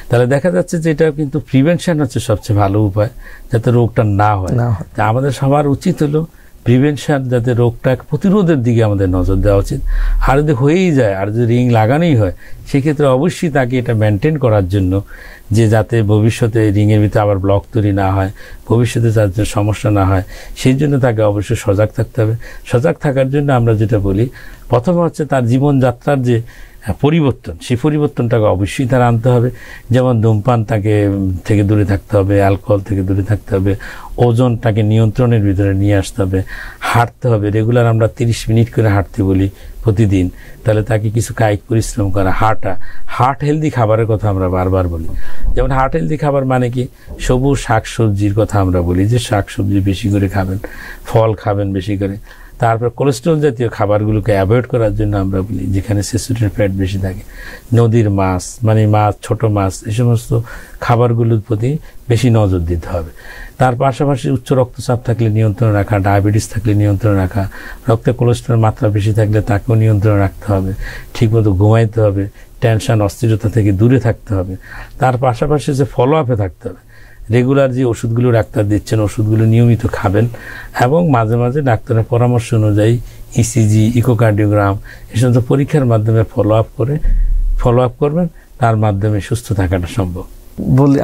Speaker 1: তাহলে দেখা যাচ্ছে যে এটা কিন্তু প্রিভেনশন হচ্ছে সবচেয়ে ভালো উপায়, যাতে রোগটা না হয়। তা আমাদের সবার উচিত হলো প্রিভেনশন, যাতে রোগটা প্রতিরোধের দিকে আমাদের নজর দেওয়া উচিত। আর যদি হয়েই যায়, আর যদি রিং লাগানোই হয়, সেক্ষেত্রে অবশ্যই তাকে এটা মেনটেন করার জন্য, যে যাতে ভবিষ্যতে রিংয়ের ভিতরে আবার ব্লক তৈরি না হয়, ভবিষ্যতে যাতে সমস্যা না হয়, সেই জন্য তাকে অবশ্যই সজাগ থাকতে হবে। সজাগ থাকার জন্য আমরা যেটা বলি, প্রথমে হচ্ছে তার জীবনযাত্রার যে পরিবর্তন, সেই পরিবর্তনটাকে অবশ্যই তার আনতে হবে। যেমন ধূমপান থেকে দূরে থাকতে হবে, অ্যালকোহল থেকে দূরে থাকতে হবে, ওজনটাকে নিয়ন্ত্রণের ভিতরে নিয়ে আসতে হবে, হাঁটতে হবে রেগুলার। আমরা 30 মিনিট করে হাঁটতে বলি প্রতিদিন, তাহলে তাকে কিছু কায়িক পরিশ্রম করা, হার্ট হেলদি খাবারের কথা আমরা বারবার বলি। যেমন হার্ট হেলদি খাবার মানে কি, সবুজ শাকসবজির কথা আমরা বলি, যে শাকসবজি বেশি করে খাবেন, ফল খাবেন বেশি করে। তারপর কোলেস্ট্রল জাতীয় খাবারগুলোকে অ্যাভয়েড করার জন্য আমরা বলি, যেখানে স্যাচুরেটেড ফ্যাট বেশি থাকে। নদীর মাছ, মানে মাছ, ছোট মাছ, এই সমস্ত খাবারগুলোর প্রতি বেশি নজর দিতে হবে। তার পাশাপাশি উচ্চ রক্তচাপ থাকলে নিয়ন্ত্রণ রাখা, ডায়াবেটিস থাকলে নিয়ন্ত্রণ রাখা, রক্তে কোলেস্ট্রলের মাত্রা বেশি থাকলে তাকেও নিয়ন্ত্রণ রাখতে হবে, ঠিকমতো ঘুমাইতে হবে, টেনশন অস্থিরতা থেকে দূরে থাকতে হবে। তার পাশাপাশি যে ফলো আপে থাকতে হবে, রেগুলার যে ওষুধগুলো ডাক্তার দিচ্ছেন ওষুধগুলো নিয়মিত খাবেন, এবং মাঝে মাঝে ডাক্তারের পরামর্শ অনুযায়ী ইসিজি, ইকোকার্ডিওগ্রাম, এই সমস্ত পরীক্ষার মাধ্যমে ফলো আপ করবেন। তার মাধ্যমে সুস্থ থাকাটা সম্ভব।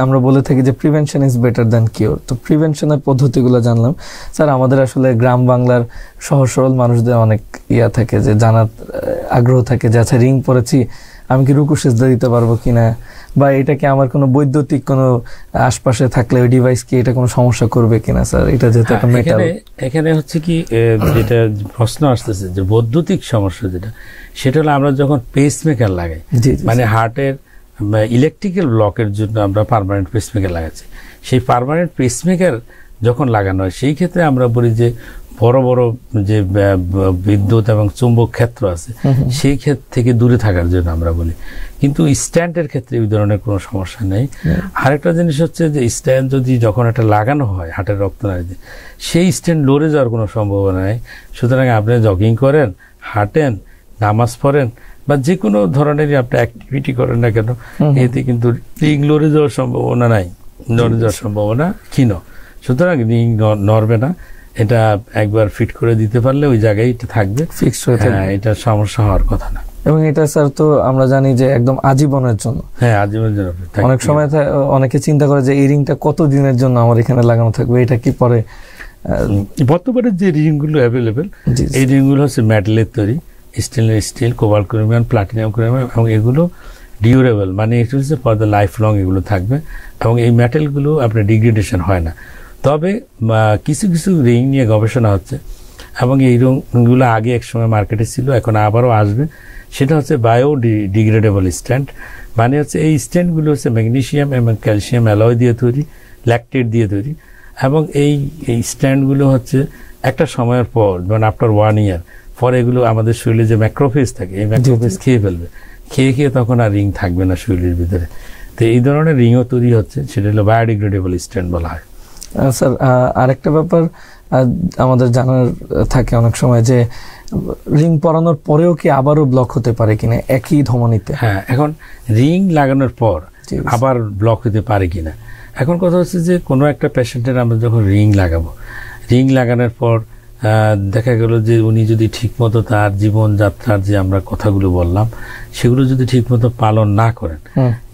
Speaker 2: আমরা বলে থাকি যে prevention is better than cure. তো প্রিভেনশনের পদ্ধতিগুলো জানলাম। স্যার, আমাদের আসলে গ্রাম বাংলার সহজ সরল মানুষদের অনেক থাকে, যে জানার আগ্রহ থাকে যে আচ্ছা রিং পরেছি, আমি কি রুকু সিজদা দিতে পারবো কিনা, বা এটা কি আমার কোনো বৈদ্যুতিক কোনো আশপাশে থাকলে ওই ডিভাইস কি এটা কোনো সমস্যা করবে কিনা। স্যার, এটা যেহেতু একটা মেটাল,
Speaker 1: এখানে হচ্ছে কি যেটা প্রশ্ন আসতেছে যে বৈদ্যুতিক সমস্যা যেটা, সেটা হলো আমরা যখন পেসমেকার লাগাই, মানে হার্টের ইলেকট্রিক্যাল ব্লকের জন্য আমরা পার্মানেন্ট পেসমেকার লাগাচ্ছি। সেই পার্মানেন্ট পেসমেকার যখন লাগানো হয়, সেই ক্ষেত্রে আমরা বলি যে বড় বড় যে বিদ্যুৎ এবং চুম্বক ক্ষেত্র আছে, সেই ক্ষেত্র থেকে দূরে থাকার জন্য আমরা বলি। কিন্তু স্ট্যান্ডের ক্ষেত্রে এই ধরনের কোনো সমস্যা নেই। আরেকটা জিনিস হচ্ছে যে স্ট্যান্ড যদি যখন একটা লাগানো হয় হার্টের রক্তনালীতে, সেই স্ট্যান্ড লড়ে যাওয়ার কোনো সম্ভাবনা নেই। সুতরাং আপনি জগিং করেন, হাঁটেন, নামাজ পড়েন, বা যে কোনো ধরনেরই আপনি অ্যাক্টিভিটি করেন না কেন, এতে কিন্তু রিং লড়ে যাওয়ার সম্ভাবনা নাই, নড়ে যাওয়ার সম্ভাবনা ক্ষীণ। সুতরাং রিং নড়বে না, এটা একবার ফিট করে দিতে পারলে ওই জায়গায় এটা থাকবে, ফিক্সড হয়ে থাকবে, এটা সমস্যা হওয়ার কথা না।
Speaker 2: এবং এটা স্যার তো আমরা জানি যে একদম আজীবনের জন্য।
Speaker 1: হ্যাঁ, আজীবনের জন্য।
Speaker 2: অনেক সময় অনেকে চিন্তা করে যে এই রিংটা কত দিনের জন্য আমার এখানে লাগানো থাকবে, এটা কি পরে।
Speaker 1: বর্তমানে যে রিংগুলো অ্যাভেলেবেল, এই রিংগুলো হচ্ছে মেটালের তৈরি, stainless steel, cobalt chromium, platinum chromium, এবং এগুলো ডিউরেবল, মানে এটা হচ্ছে ফর দ্য লাইফ লং এগুলো থাকবে, এবং এই মেটালগুলো আপনার ডিগ্রেডেশন হয় না। তবে কিছু কিছু রিং নিয়ে গবেষণা হচ্ছে, এবং এই রিংগুলো আগে এক সময় মার্কেটে ছিল, এখন আবারও আসবে। সেটা হচ্ছে বায়োডিগ্রেডেবল স্ট্যান্ড, মানে হচ্ছে এই স্ট্যান্ডগুলো হচ্ছে ম্যাগনেসিয়াম এবং ক্যালসিয়াম অ্যালয় দিয়ে তৈরি, ল্যাকটেট দিয়ে তৈরি, এবং এই স্ট্যান্ডগুলো হচ্ছে একটা সময়ের পর, মানে আফটার 1 ইয়ার পরে এগুলো আমাদের শরীরে যে ম্যাক্রোফেজ থাকে, এই ম্যাক্রোফেজ খেয়ে ফেলবে, খেয়ে তখন আর রিং থাকবে না শরীরের ভিতরে। তো এই ধরনের রিংও তৈরি হচ্ছে, সেটা হলো বায়োডিগ্রেডেবল স্ট্যান্ড বলা হয়।
Speaker 2: স্যার, আরেকটা ব্যাপার আমাদের জানার থাকে অনেক সময়, যে রিং পরানোর পরেও কি আবারও ব্লক হতে পারে কিনা একই ধমনীতে।
Speaker 1: হ্যাঁ, এখন রিং লাগানোর পর আবার ব্লক হতে পারে কিনা, এখন কথা হচ্ছে যে কোনো একটা পেশেন্টের আমরা যখন রিং লাগাবো, রিং লাগানোর পর দেখা গেল যে উনি যদি ঠিকমতো তার জীবনযাত্রার যে আমরা কথাগুলো বললাম সেগুলো যদি ঠিকমতো পালন না করেন,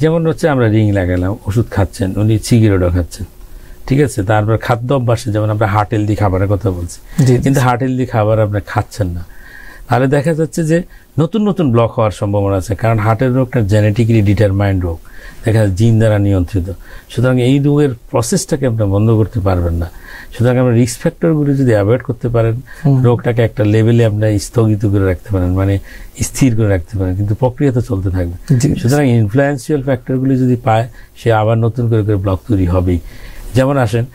Speaker 1: যেমন হচ্ছে আমরা রিং লাগালাম, ওষুধ খাচ্ছেন, উনি সিগারেটও খাচ্ছেন, ঠিক আছে, তারপর খাদ্য অভ্যাসে যেমন আমরা হার্ট হেলদি খাবারের কথা বলছি, কিন্তু হার্ট হেলদি খাবার আপনি খাচ্ছেন না, তাহলে দেখা যাচ্ছে যে নতুন নতুন ব্লক হওয়ার সম্ভাবনা আছে। কারণ হার্টের রোগটা জেনেটিক্যালি ডিটারমাইন্ড রোগ, দেখা যায় জিন দ্বারা নিয়ন্ত্রিত। সুতরাং এই রোগের প্রসেসটাকে আপনি বন্ধ করতে পারবেন না। সুতরাং আমরা রিস্ক ফ্যাক্টরগুলো যদি অ্যাভয়েড করতে পারেন, রোগটাকে একটা লেভেলে আপনি স্থগিত করে রাখতে পারেন, মানে স্থির করে রাখতে পারেন, কিন্তু প্রক্রিয়া তো চলতে থাকবে। সুতরাং ইনফ্লুয়েন্সিয়াল ফ্যাক্টরগুলি যদি পায়, সে আবার নতুন করে ব্লক তৈরি হবেই। যেমন আসেন,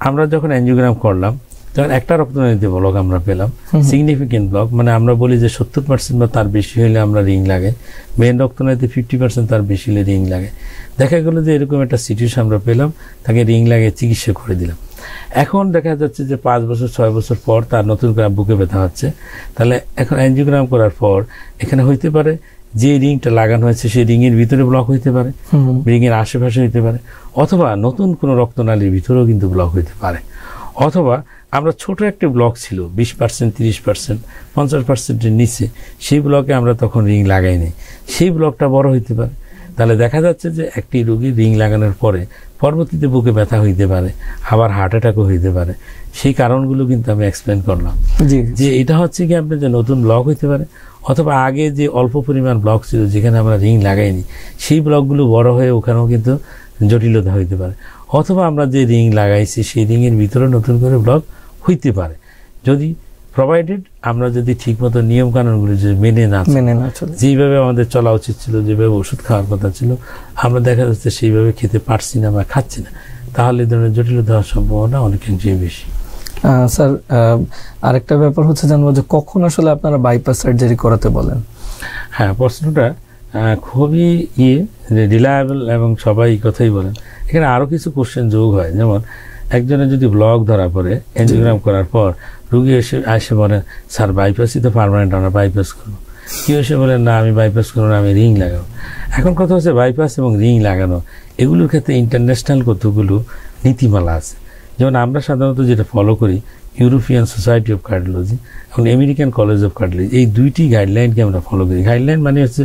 Speaker 1: আমরা যখন অ্যাঞ্জিওগ্রাম করলাম তখন একটা রক্তনালীতে ব্লক আমরা পেলাম, সিগনিফিকেন্ট ব্লক, মানে আমরা বলি যে 70% বা তার বেশি হলে আমরা রিং লাগাই, মেন রক্তনালীতে 50% তার বেশি হলে রিং লাগাই। দেখা গেল যে এরকম একটা সিচুয়েশন আমরা পেলাম, তাকে রিং লাগিয়ে চিকিৎসা করে দিলাম। এখন দেখা যাচ্ছে যে 5 বছর 6 বছর পর তার নতুন করে বুকে ব্যথা হচ্ছে, তাহলে এখন অ্যাঞ্জিওগ্রাম করার পর এখানে হইতে পারে যে রিংটা লাগানো হয়েছে সেই রিংয়ের ভিতরে ব্লক হইতে পারে, রিংয়ের আশেপাশে হইতে পারে, অথবা নতুন কোনো রক্তনালীর ভিতরেও কিন্তু ব্লক হইতে পারে, অথবা আমরা ছোট একটা ব্লক ছিল 20%, 30%, 50%-এর নিচে, সেই ব্লকে আমরা তখন রিং লাগাইনি, সেই ব্লকটা বড় হইতে পারে। তাহলে দেখা যাচ্ছে যে একটি রোগী রিং লাগানোর পরে পরবর্তীতে বুকে ব্যথা হইতে পারে, আবার হার্ট অ্যাটাকও হইতে পারে। সেই কারণগুলো কিন্তু আমি এক্সপ্লেন করলাম যে এটা হচ্ছে কি আপনার যে নতুন ব্লক হইতে পারে, অথবা আগে যে অল্প পরিমাণ ব্লক ছিল যেখানে আমরা রিং লাগাইনি, সেই ব্লকগুলো বড় হয়ে ওখানেও কিন্তু জটিলতা হইতে পারে। অথবা আমরা যে রিং লাগাইছি সেই রিংয়ের ভিতরে নতুন করে ব্লক হইতে পারে, যদি প্রোভাইডেড আমরা যদি ঠিকমতো নিয়ম কানুনগুলো যে মেনে না যেইভাবে আমাদের চলা উচিত ছিল, যেভাবে ওষুধ খাওয়ার কথা ছিল, আমরা দেখা যাচ্ছে সেইভাবে খেতে পারছি না বা খাচ্ছি না, তাহলে এই ধরনের জটিলতা হওয়ার সম্ভাবনা অনেকাংশেই বেশি।
Speaker 2: স্যার, আরেকটা ব্যাপার হচ্ছে জানবো যে কখন আসলে আপনারা বাইপাস সার্জারি করাতে বলেন?
Speaker 1: হ্যাঁ, প্রশ্নটা খুবই রিলায়েবল এবং সবাই এই কথাই বলেন। এখানে আরও কিছু কোশ্চেন যোগ হয়, যেমন একজনের যদি ব্লক ধরা পড়ে এনজিওগ্রাম করার পর রুগী এসে বলেন স্যার বাইপাসই তো পার্মানেন্ট, আমরা বাইপাস করবো। কেউ এসে বলেন না আমি বাইপাস করবো না, আমি রিং লাগাবো। এখন কথা হচ্ছে বাইপাস এবং রিং লাগানো এগুলোর ক্ষেত্রে ইন্টারন্যাশনাল কতগুলো নীতিমালা আছে। যেমন আমরা সাধারণত যেটা ফলো করি ইউরোপিয়ান সোসাইটি অফ কার্ডিওলজি এবং আমেরিকান কলেজ অফ কার্ডিওলজি, এই দুইটি গাইডলাইনকে আমরা ফলো করি। গাইডলাইন মানে হচ্ছে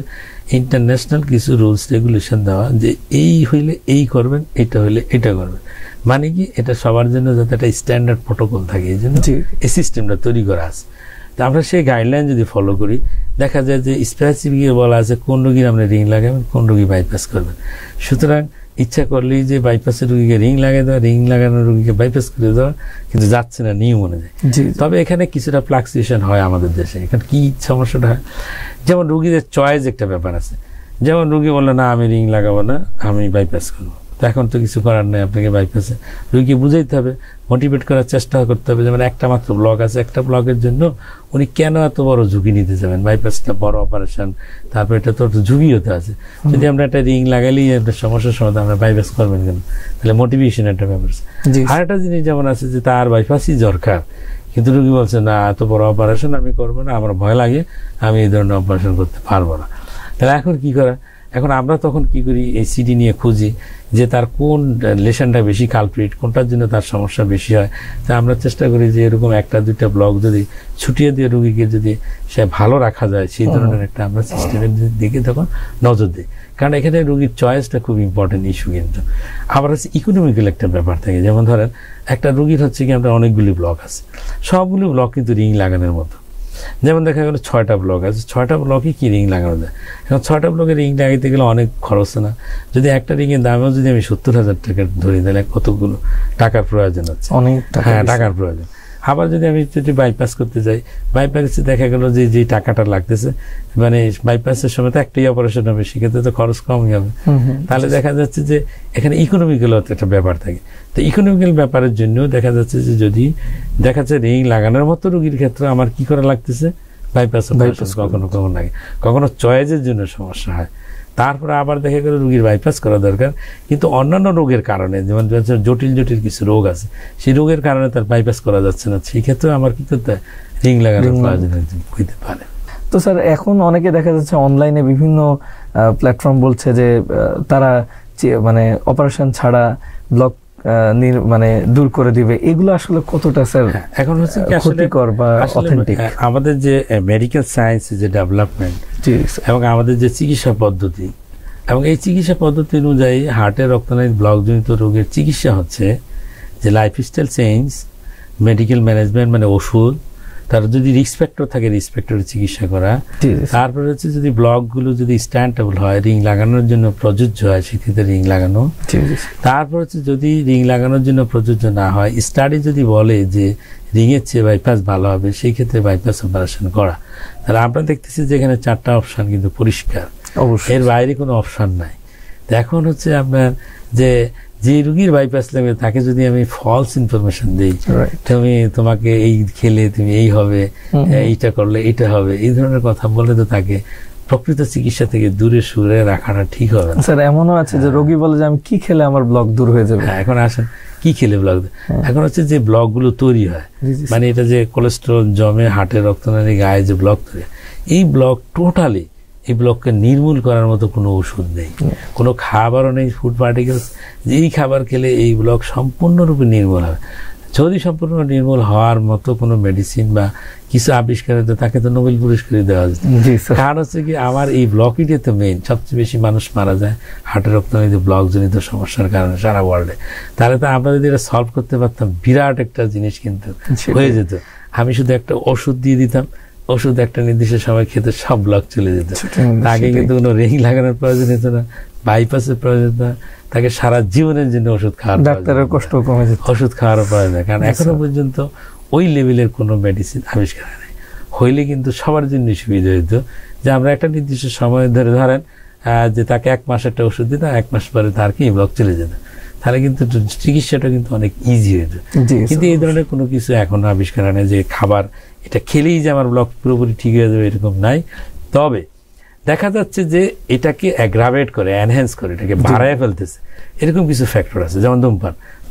Speaker 1: ইন্টারন্যাশনাল কিছু রুলস রেগুলেশন দেওয়া, যে এই হইলে এই করবেন, এটা হইলে এটা করবেন। মানে কি এটা সবার জন্য যাতে একটা স্ট্যান্ডার্ড প্রোটোকল থাকে, এই জন্য এই সিস্টেমটা তৈরি করা আছে। তো আমরা সেই গাইডলাইন যদি ফলো করি, দেখা যায় যে স্পেসিফিক বলা আছে কোন রোগীর আপনি রিং লাগাবেন, কোন রোগী বাইপাস করবেন। সুতরাং ইচ্ছা করলেই যে বাইপাসের রোগীকে রিং লাগিয়ে দেওয়া, রিং লাগানোর রোগীকে বাইপাস করে দেওয়া কিন্তু যাচ্ছে না নিয়ম অনুযায়ী। তবে এখানে কিছুটা ফ্লাকচুয়েশন হয় আমাদের দেশে। এখানে কি সমস্যাটা হয়, যেমন রোগীদের চয়েস একটা ব্যাপার আছে। যেমন রোগী বললো না আমি রিং লাগাবো না, আমি বাইপাস করবো, তো এখন তো কিছু করার নেই, আপনাকে বাইপাসে রোগীকে বুঝাইতে হবে, মোটিভেট করার চেষ্টা করতে হবে। যেমন একটা মাত্র ব্লক আছে, একটা ব্লকের জন্য উনি কেন এত বড় ঝুঁকি নিতে যাবেন? বাইপাসটা বড় অপারেশন, তারপর এটা তো ঝুঁকি হতে আছে। যদি আমরা একটা রিং লাগালেই একটা সমস্যার সমাধান, আমরা বাইপাস করবেন কেন? তাহলে মোটিভেশন একটা ব্যাপার আছে। আর একটা জিনিস যেমন আছে যে তার বাইপাসই দরকার, কিন্তু রোগী বলছে না এত বড় অপারেশন আমি করবো না, আমার ভয় লাগে, আমি এই ধরনের অপারেশন করতে পারবো না। তাহলে এখন কি করা? এখন আমরা তখন কি করি, এই সিডি নিয়ে খুঁজি যে তার কোন লেশনটা বেশি কালপ্রিট, কোনটার জন্য তার সমস্যা বেশি হয়। তা আমরা চেষ্টা করি যে এরকম একটা দুইটা ব্লক যদি ছুটিয়ে দিয়ে রোগীকে যদি সে ভালো রাখা যায়, সেই ধরনের একটা আমরা সিস্টেমের দিকে তখন নজর দিই। কারণ এখানে রোগীর চয়েসটা খুব ইম্পর্টেন্ট ইস্যু। কিন্তু আবার হচ্ছে ইকোনমিক্যাল একটা ব্যাপার থাকে। যেমন ধরেন একটা রোগীর হচ্ছে কি আমরা অনেকগুলি ব্লক আছে, সবগুলি ব্লক কিন্তু রিং লাগানোর মতো। যেমন দেখা গেল 6টা ব্লক আছে, 6টা ব্লকে কি রিং লাগানো যায়? এখন 6টা ব্লকে রিং লাগাইতে গেলে অনেক খরচ না। যদি একটা রিংয়ের দামেও যদি আমি 70,000 টাকা ধরি, তাহলে কতগুলো টাকার প্রয়োজন হচ্ছে, অনেক টাকার প্রয়োজন। আবার যদি আমি বাইপাস করতে যাই, বাইপাসে দেখা গেল যে যে টাকাটা লাগতেছে, মানে বাইপাসের সময় তো একটাই অপারেশন হবে, সেক্ষেত্রে তো খরচ কমই হবে। তাহলে দেখা যাচ্ছে যে এখানে ইকোনমিক্যাল একটা ব্যাপার থাকে। তো ইকোনমিক্যাল ব্যাপারের জন্য দেখা যাচ্ছে যে যদি দেখা যাচ্ছে রিং লাগানোর মতো রোগীর ক্ষেত্রে আমার কি করা লাগতেছে, বাইপাস কখনো কখনো লাগে, কখনো চয়েসের জন্য সমস্যা হয়। তারপরে আবার দেখা গেল রোগীর বাইপাস করা দরকার, কিন্তু অন্যান্য রোগের কারণে, যেমন জটিল জটিল কিছু রোগ আছে, সেই রোগের কারণে তার বাইপাস করা যাচ্ছে না, সেই ক্ষেত্রে আমার কি করতে হয়, রিং লাগানোর প্রয়োজন হইতে পারে।
Speaker 2: তো স্যার এখন অনেকে দেখা যাচ্ছে অনলাইনে বিভিন্ন প্ল্যাটফর্ম বলছে যে তারা মানে অপারেশন ছাড়া ব্লক মানে দূর করে দিবে, এগুলো আসলে কতটা স্যার
Speaker 1: এখন হচ্ছে
Speaker 2: ক্ষতিকর বা অথেন্টিক?
Speaker 1: আমাদের যে মেডিকেল সায়েন্স যে ডেভেলপমেন্ট এবং আমাদের যে চিকিৎসা পদ্ধতি, এবং এই চিকিৎসা পদ্ধতি অনুযায়ী হার্টের রক্তনালী ব্লকজনিত রোগের চিকিৎসা হচ্ছে যে লাইফস্টাইল চেঞ্জ, মেডিকেল ম্যানেজমেন্ট মানে ওষুধ, তার যদি রিস্ক ফ্যাক্টর থাকে রিস্ক ফ্যাক্টরের চিকিৎসা করা, তারপরে হচ্ছে যদি ব্লকগুলো যদি স্ট্যান্ডেবল হয়, রিং লাগানোর জন্য প্রযোজ্য হয়, সেক্ষেত্রে রিং লাগানো। তারপর হচ্ছে যদি রিং লাগানোর জন্য প্রযোজ্য না হয়, স্টাডি যদি বলে যে রিংয়ের চেয়ে বাইপাস ভালো হবে, সেই ক্ষেত্রে বাইপাস অপারেশন করা। তাহলে আমরা দেখতেছি যে এখানে 4টা অপশন কিন্তু পরিষ্কার, এর বাইরে কোনো অপশন নাই। তো এখন হচ্ছে আপনার যে রোগীর বাইপাস লাগবে তাকে যদি আমি ফলস ইনফরমেশন দিই, তুমি তোমাকে এই খেলে তুমি এই হবে, এইটা করলে এটা হবে, এই ধরনের কথা বলে তো তাকে প্রকৃত চিকিৎসা থেকে দূরে সরে রাখাটা ঠিক হবে না।
Speaker 2: স্যার এমনও আছে যে রোগী বলে যে আমি কি খেলে আমার ব্লক দূর হয়ে যাবে।
Speaker 1: এখন আসেন কি খেলে ব্লক, এখন হচ্ছে যে ব্লকগুলো তৈরি হয়, মানে এটা যে কোলেস্টেরল জমে হার্টের রক্তনালী গায়ে যে ব্লক তৈরি, এই ব্লক টোটালি এই ব্লককে নির্মূল করার মতো কোনো ওষুধ নেই, কোনো খাবারও নেই, ফুড পার্টিকেলস যে এই খাবার খেলে এই ব্লক সম্পূর্ণরূপে নির্মূল হবে। যদি সম্পূর্ণ নির্মূল হওয়ার মতো কোনো মেডিসিন বা কিছু আবিষ্কার হতো তাকে তো নোবেল পুরস্কারই দেওয়া যেত। কারণ হচ্ছে কি আমার এই ব্লকইটি তো মেইন, সবচেয়ে বেশি মানুষ মারা যায় হার্টের রক্তনালীতে ব্লক জনিত সমস্যার কারণে সারা ওয়ার্ল্ডে। তাহলে তো আমরা যদি এটা সলভ করতে পারতাম বিরাট একটা জিনিস কিন্তু হয়ে যেত। আমি শুধু একটা ওষুধ দিয়ে দিতাম, ওষুধ একটা নির্দিষ্ট সময় খেতে সব ব্লক চলে যেত। তাকে কিন্তু কোনো রিং লাগানোর প্রয়োজন হতো না, বাইপাসের প্রয়োজন হতো না, তাকে সারা জীবনের জন্য ওষুধ খাওয়ার
Speaker 2: ডাক্তারের কষ্ট কমে যেত,
Speaker 1: ওষুধ খাওয়ারও প্রয়োজন নেই। কারণ এখনো পর্যন্ত ওই লেভেলের কোনো মেডিসিন আবিষ্কার হয় নাই। হইলে কিন্তু সবার জন্য সুবিধা হইতো যে আমরা একটা নির্দিষ্ট সময় ধরে ধরেন যে তাকে 1 মাস একটা ওষুধ দিতাম, 1 মাস পরে তার কি ব্লক চলে যেত, তাহলে কিন্তু চিকিৎসাটা কিন্তু অনেক ইজি হইত। কিন্তু এই ধরনের কোনো কিছু এখনো আবিষ্কার হয় না যে খাবার এটা খেলেই যে আমার ব্লক পুরোপুরি ঠিক হয়ে যাবে এরকম নাই। তবে দেখা যাচ্ছে যে এটাকে অ্যাগ্রাভেট করে, এনহ্যান্স করে, এটাকে বাড়ায় ফেলতেছে এরকম কিছু ফ্যাক্টর আছে। যেমন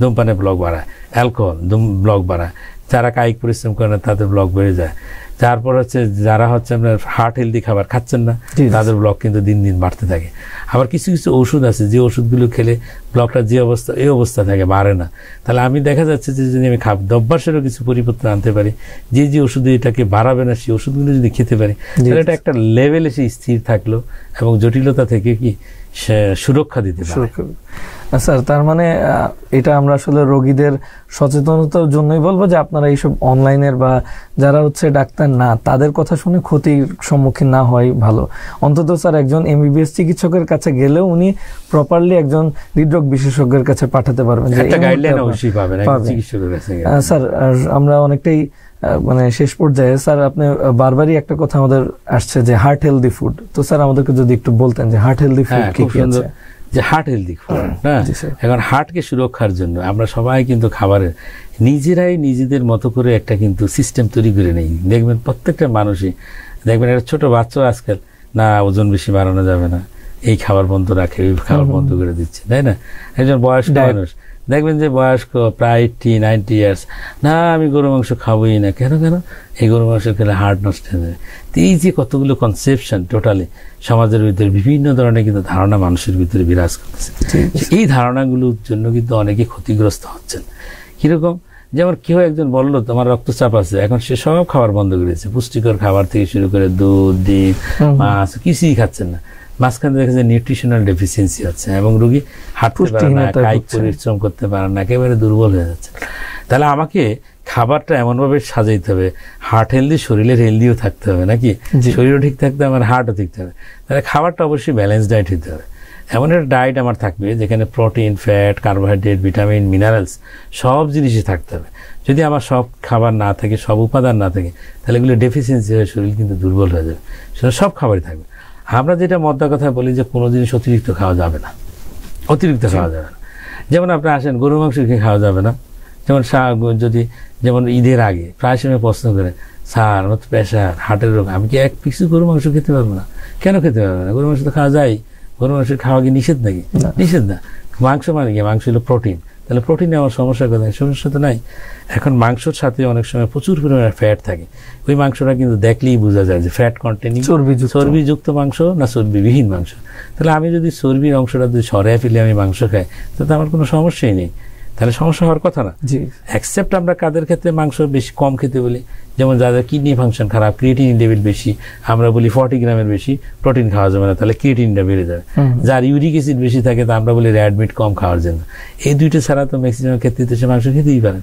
Speaker 1: ধূমপানে ব্লক বাড়ায়, অ্যালকোহল ব্লক বাড়ায়, যারা কায়িক পরিশ্রম করে না তাদের ব্লক বেড়ে যায়। তারপর হচ্ছে যারা হচ্ছে আপনার হার্ট হেলদি খাবার খাচ্ছেন না তাদের ব্লক কিন্তু দিন দিন বাড়তে থাকে। আবার কিছু কিছু ওষুধ আছে যে ওষুধগুলো খেলে ব্লকটা যে অবস্থা এই অবস্থা থাকে, বাড়ে না। তাহলে আমি দেখা যাচ্ছে যে যদি আমি অভ্যাসেরও কিছু পরিবর্তন আনতে পারি, যে যে ওষুধ এটাকে বাড়াবে না সেই ওষুধগুলো যদি খেতে পারি তাহলে এটা একটা লেভেলে সে স্থির থাকলো এবং জটিলতা থেকে কি সুরক্ষা দিতে পারে।
Speaker 2: স্যার তার মানে এটা আমরা আসলে রোগীদের সচেতনতার জন্যই বলবো যে আপনারা এইসব অনলাইনের বা যারা হচ্ছে ডাক্তার না তাদের কথা শুনে ক্ষতির সম্মুখীন না হয় ভালো। অন্তত স্যার একজন এমবিবিএস চিকিৎসকের কাছে গেলেও উনি প্রপারলি একজন হৃদরোগ বিশেষজ্ঞের কাছে পাঠাতে পারবেন। স্যার আমরা অনেকটাই মানে শেষ পর্যায়ে স্যার আপনি বারবারই একটা কথা আমাদের আসছে যে হার্ট হেলদি ফুড, তো স্যার আমাদেরকে যদি একটু বলতেন যে হার্ট হেলদি ফুড কি কি আছে?
Speaker 1: যে হার্ট হেলদি ফুড না, এখন হার্টকে সুরক্ষার জন্য আমরা সবাই কিন্তু খাবারের নিজেরাই নিজেদের মতো করে একটা কিন্তু সিস্টেম তৈরি করে নেই। দেখবেন প্রত্যেকটা মানুষই দেখবেন একটা ছোট বাচ্চাও আজকাল না ওজন বেশি বাড়ানো যাবে না, এই খাবার বন্ধ রাখে, ওই খাবার বন্ধ করে দিচ্ছে, তাই না? একজন বয়স্ক মানুষ দেখবেন যে বয়স্ক প্রায় 80-90 ইয়ার্স, না আমি গরু মাংস খাবোই না। কেন এই গরু মাংস খেলে হার্ট নষ্ট হয়ে যাবে। তো এই যে কতগুলো কনসেপশন টোটালি সমাজের ভিতরে বিভিন্ন ধরনের কিন্তু ধারণা মানুষের ভিতরে বিরাজ করতেছে। এই ধারণাগুলোর জন্য কিন্তু অনেকে ক্ষতিগ্রস্ত হচ্ছেন। কিরকম? যেমন কেউ একজন বললো তোমার রক্তচাপ আছে, এখন সে সব খাবার বন্ধ করেছে, পুষ্টিকর খাবার থেকে শুরু করে দুধ, ডিম, মাছ কিছুই খাচ্ছেন না। মাঝখানে দেখা যায় নিউট্রিশনাল ডেফিসিয়েন্সি হচ্ছে এবং রোগী হাঁটতে পারে না, কায়িক পরিশ্রম করতে পারে না, একেবারে দুর্বল হয়ে যাচ্ছে। তাহলে আমাকে খাবারটা এমনভাবে সাজাইতে হবে হার্ট হেলদি, শরীরের হেলদিও থাকতে হবে, নাকি শরীরও ঠিক থাকতে হবে, আমার হার্টও ঠিক থাকবে। তাহলে খাবারটা অবশ্যই ব্যালেন্স ডায়েট হতে হবে। এমন একটা ডায়েট আমার থাকবে যেখানে protein, fat, carbohydrate, vitamin, minerals সব জিনিসই থাকতে হবে। যদি আমার সব খাবার না থাকে, সব উপাদান না থাকে, তাহলে এগুলো ডেফিসিয়েন্সি হয়ে শরীর কিন্তু দুর্বল হয়ে যাবে। সেটা সব খাবারই থাকবে। আমরা যেটা মদ্দা কথা বলি যে কোনো জিনিস অতিরিক্ত খাওয়া যাবে না, অতিরিক্ত খাওয়া যাবে না। যেমন আপনি আসেন গরু মাংস খেয়ে খাওয়া যাবে না। যেমন যদি যেমন ঈদের আগে প্রায় সময় প্রশ্ন করে, স্যার আমার তো প্রেশার, হার্টের রোগ, আমি কি এক পিছু গরু মাংস খেতে পারবো না? কেন খেতে পারবো না? গরু মাংস তো খাওয়া যায়। গরু মাংসের খাওয়া কি নিষেধ নাকি? নিষেধ না। মাংস মানে কি? মাংস হলো প্রোটিন। তাহলে প্রোটিনে আমার সমস্যা কোথায়? সমস্যা তো নাই। এখন মাংসর সাথে অনেক সময় প্রচুর পরিমাণে ফ্যাট থাকে। ওই মাংসটা কিন্তু দেখলেই বোঝা যায় যে ফ্যাট কন্টেনিং, চর্বিযুক্ত মাংস না চর্বিবিহীন মাংস। তাহলে আমি যদি চর্বির অংশটা যদি সরাই ফেলে আমি মাংস খাই, তাতে আমার কোনো সমস্যাই নেই। তাহলে সমস্যা হওয়ার কথা না। অ্যাকসেপ্ট আমরা কাদের ক্ষেত্রে মাংস বেশি কম খেতে বলি, যেমন যাদের কিডনি ফাংশন খারাপ, ক্রিয়েটিনিন লেভেল বেশি, আমরা বলি 40 গ্রামের বেশি প্রোটিন খাওয়া যাবে না, তাহলে ক্রিয়েটিনটা বেড়ে যাবে। যার ইউরিক অ্যাসিড বেশি থাকে তা আমরা বলি রেড মিট কম খাওয়ার জন্য। এই দুইটা ছাড়া তো ম্যাক্সিমাম ক্ষেত্রে সে মাংস খেতেই পারেন।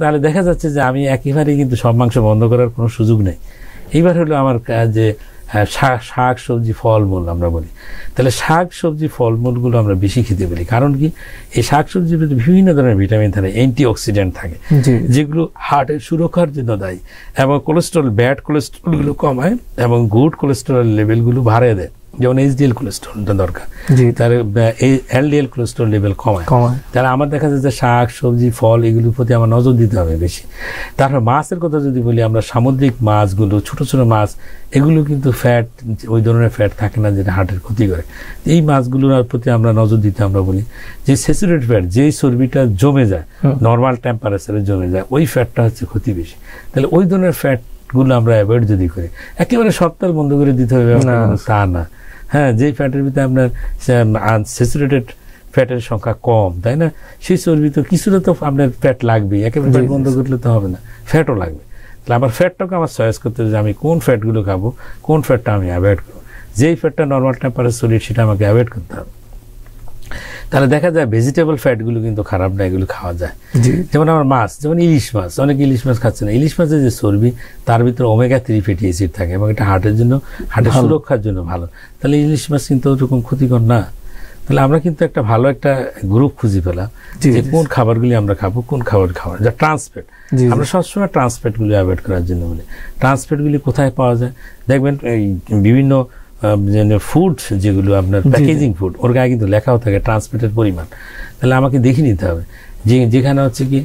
Speaker 1: তাহলে দেখা যাচ্ছে যে আমি একেবারেই কিন্তু সব মাংস বন্ধ করার কোনো সুযোগ নেই। এইবার হলো আমার যে শাক সবজি ফলমূল আমরা বলি, তাহলে শাক সবজি ফলমূলগুলো আমরা বেশি খেতে বলি। কারণ কি? এই শাক সবজির ভিতরে বিভিন্ন ধরনের ভিটামিন থাকে, অ্যান্টিঅক্সিডেন্ট থাকে, যেগুলো হার্টের সুরক্ষার জন্য দায়ী এবং কোলেস্টেরল, ব্যাড কোলেস্টেরলগুলো কমায় এবং গুড কোলেস্টেরল লেভেলগুলো বাড়িয়ে দেয়। যেমন এইচডিএল কোলেস্টেরলটা দরকার, তার এলডিএল কোলেস্টেরল লেভেল কমায়। তাহলে আমার দেখা যায় যে শাক সবজি ফল এগুলোর প্রতি আমার নজর দিতে হবে বেশি। তারপর মাছের কথা যদি বলি, আমরা সামুদ্রিক মাছগুলো, ছোট ছোট মাছ, এগুলো কিন্তু ফ্যাট, ওই ধরনের ফ্যাট থাকে না যেটা হার্টের ক্ষতি করে। এই মাছগুলোর প্রতি আমরা নজর দিতে আমরা বলি যে স্যাচুরেটেড ফ্যাট, যেই চর্বিটা জমে যায় নর্মাল টেম্পারেচারে জমে যায়, ওই ফ্যাটটা হচ্ছে ক্ষতি বেশি। তাহলে ওই ধরনের ফ্যাটগুলো আমরা অ্যাভয়েড যদি করি, একেবারে সব তেল বন্ধ করে দিতে হবে তা না। হ্যাঁ, যেই ফ্যাটের ভিতরে আপনার স্যাচুরেটেড ফ্যাটের সংখ্যা কম, তাই না? সেই চর্বি তো কিছুটা তো আপনার ফ্যাট লাগবে, একেবারে ফ্যাট বন্ধ করলে তো হবে না, ফ্যাটও লাগবে। তাহলে আমার ফ্যাটটাকে আমার চয়েস করতে হবে যে আমি কোন ফ্যাটগুলো খাবো, কোন ফ্যাটটা আমি অ্যাভয়েড করবো। যেই ফ্যাটটা নর্মাল টেম্পারেচার সলিড সেটা আমাকে অ্যাভয়েড করতে হবে। তাহলে দেখা যায় ভেজিটেবল ফ্যাটগুলো কিন্তু খারাপ না, এগুলো খাওয়া যায়। যেমন আমার মাছ, যেমন ইলিশ মাছ, অনেক ইলিশ মাছ খাচ্ছে না। ইলিশ মাছের যে চর্বি তার ভিতরে ওমেগা 3 ফ্যাটি অ্যাসিড থাকে এবং এটা হার্টের জন্য, হার্টের সুরক্ষার জন্য ভালো। তাহলে ইলিশ মাছ কিন্তু ওরকম ক্ষতিকর না। তাহলে আমরা কিন্তু একটা ভালো একটা গ্রুপ খুঁজে পেলাম যে কোন খাবারগুলি আমরা খাবো, কোন খাবার খাওয়া যা ট্রান্সফ্যাট। আমরা সবসময় ট্রান্সফ্যাটগুলি অ্যাভয়েড করার জন্য বলি। ট্রান্সফ্যাটগুলি কোথায় পাওয়া যায়? দেখবেন এই বিভিন্ন ফুড যেগুলো আপনার প্যাকেজিং ফুড, ওর গায়ে কিন্তু লেখাও থাকে ট্রান্সফ্যাটের পরিমাণ। তাহলে আমাকে দেখে নিতে হবে যে যেখানে হচ্ছে কি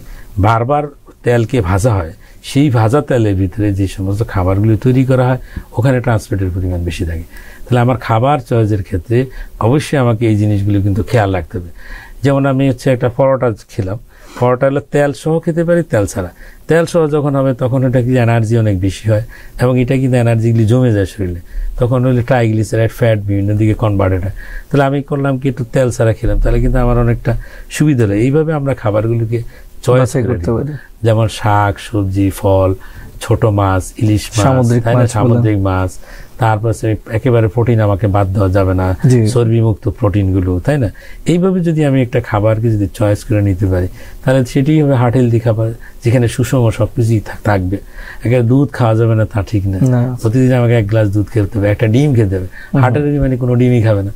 Speaker 1: বারবার তেলকে ভাজা হয়, সেই ভাজা তেলের ভিতরে যে সমস্ত খাবারগুলি তৈরি করা হয় ওখানে ট্রান্সফ্যাটের পরিমাণ বেশি থাকে। তাহলে আমার খাবার চয়েসের ক্ষেত্রে অবশ্যই আমাকে এই জিনিসগুলো কিন্তু খেয়াল রাখতে হবে। যেমন আমি হচ্ছে একটা পরোটা খেলাম, পরোটা হলে তেল সহ খেতে পারি, তেল ছাড়া। তেল সহ যখন হবে তখন এটা কি এনার্জি অনেক বেশি হয় এবং এটা কিন্তু এনার্জিগুলি জমে যায় শরীরে, তখন হলে ট্রাইগ্লিসারাইড ফ্যাট বিভিন্ন দিকে কনভার্টেড হয়। তাহলে আমি করলাম কি একটু তেল ছাড়া খেলাম, তাহলে কিন্তু আমার অনেকটা সুবিধা হয়। এইভাবে আমরা খাবারগুলোকে চয়েস করতে পারি, যেমন শাক সবজি ফল, ছোট মাছ, ইলিশ মাছ, সামুদ্রিক মাছ, তারপর একেবারে প্রোটিন আমাকে বাদ দেওয়া যাবে না, চর্বিমুক্ত প্রোটিনগুলো, তাই না? এইভাবে যদি আমি একটা খাবারকে যদি চয়েস করে নিতে পারি তাহলে সেটি হবে হার্ট হেলদি খাবার, যেখানে সুষম সবকিছুই থাকবে। একেবারে দুধ খাওয়া যাবে না তা ঠিক না, প্রতিদিন আমাকে 1 গ্লাস দুধ খেতে হবে, একটা ডিম খেতে হবে। হার্টের মানে কোনো ডিমই খাবে না।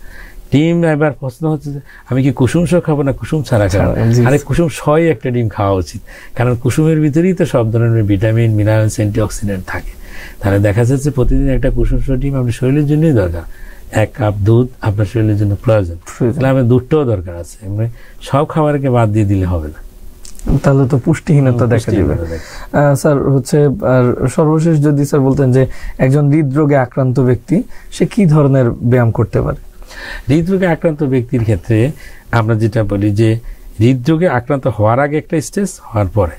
Speaker 1: ডিম এবার প্রশ্ন হচ্ছে যে আমি কি কুসুম সহ খাবো না কুসুম ছাড়া খাবো? আরে কুসুম সহই একটা ডিম খাওয়া উচিত, কারণ কুসুমের ভিতরেই তো সব ধরনের ভিটামিন মিনারেলস অ্যান্টিঅক্সিডেন্ট থাকে। তাহলে দেখা যাচ্ছে প্রতিদিন একটা কুসুম সহ ডিম আপনার শরীরের জন্যই দরকার। 1 কাপ দুধ আপনার শরীরের জন্য প্রয়োজন, তাহলে আমার দুধটাও দরকার আছে। মানে সব খাবারকে বাদ দিয়ে দিলে হবে না,
Speaker 2: তাহলে তো পুষ্টিহীনতা দেখা দিবে। স্যার হচ্ছে আর সর্বশেষ যদি স্যার বলতেন যে একজন হৃদরোগে আক্রান্ত ব্যক্তি সে কি ধরনের ব্যায়াম করতে পারে?
Speaker 1: হৃদরোগে আক্রান্ত ব্যক্তির ক্ষেত্রে আমরা যেটা বলি যে হৃদরোগে আক্রান্ত হওয়ার আগে একটা স্টেজ, হওয়ার পরে।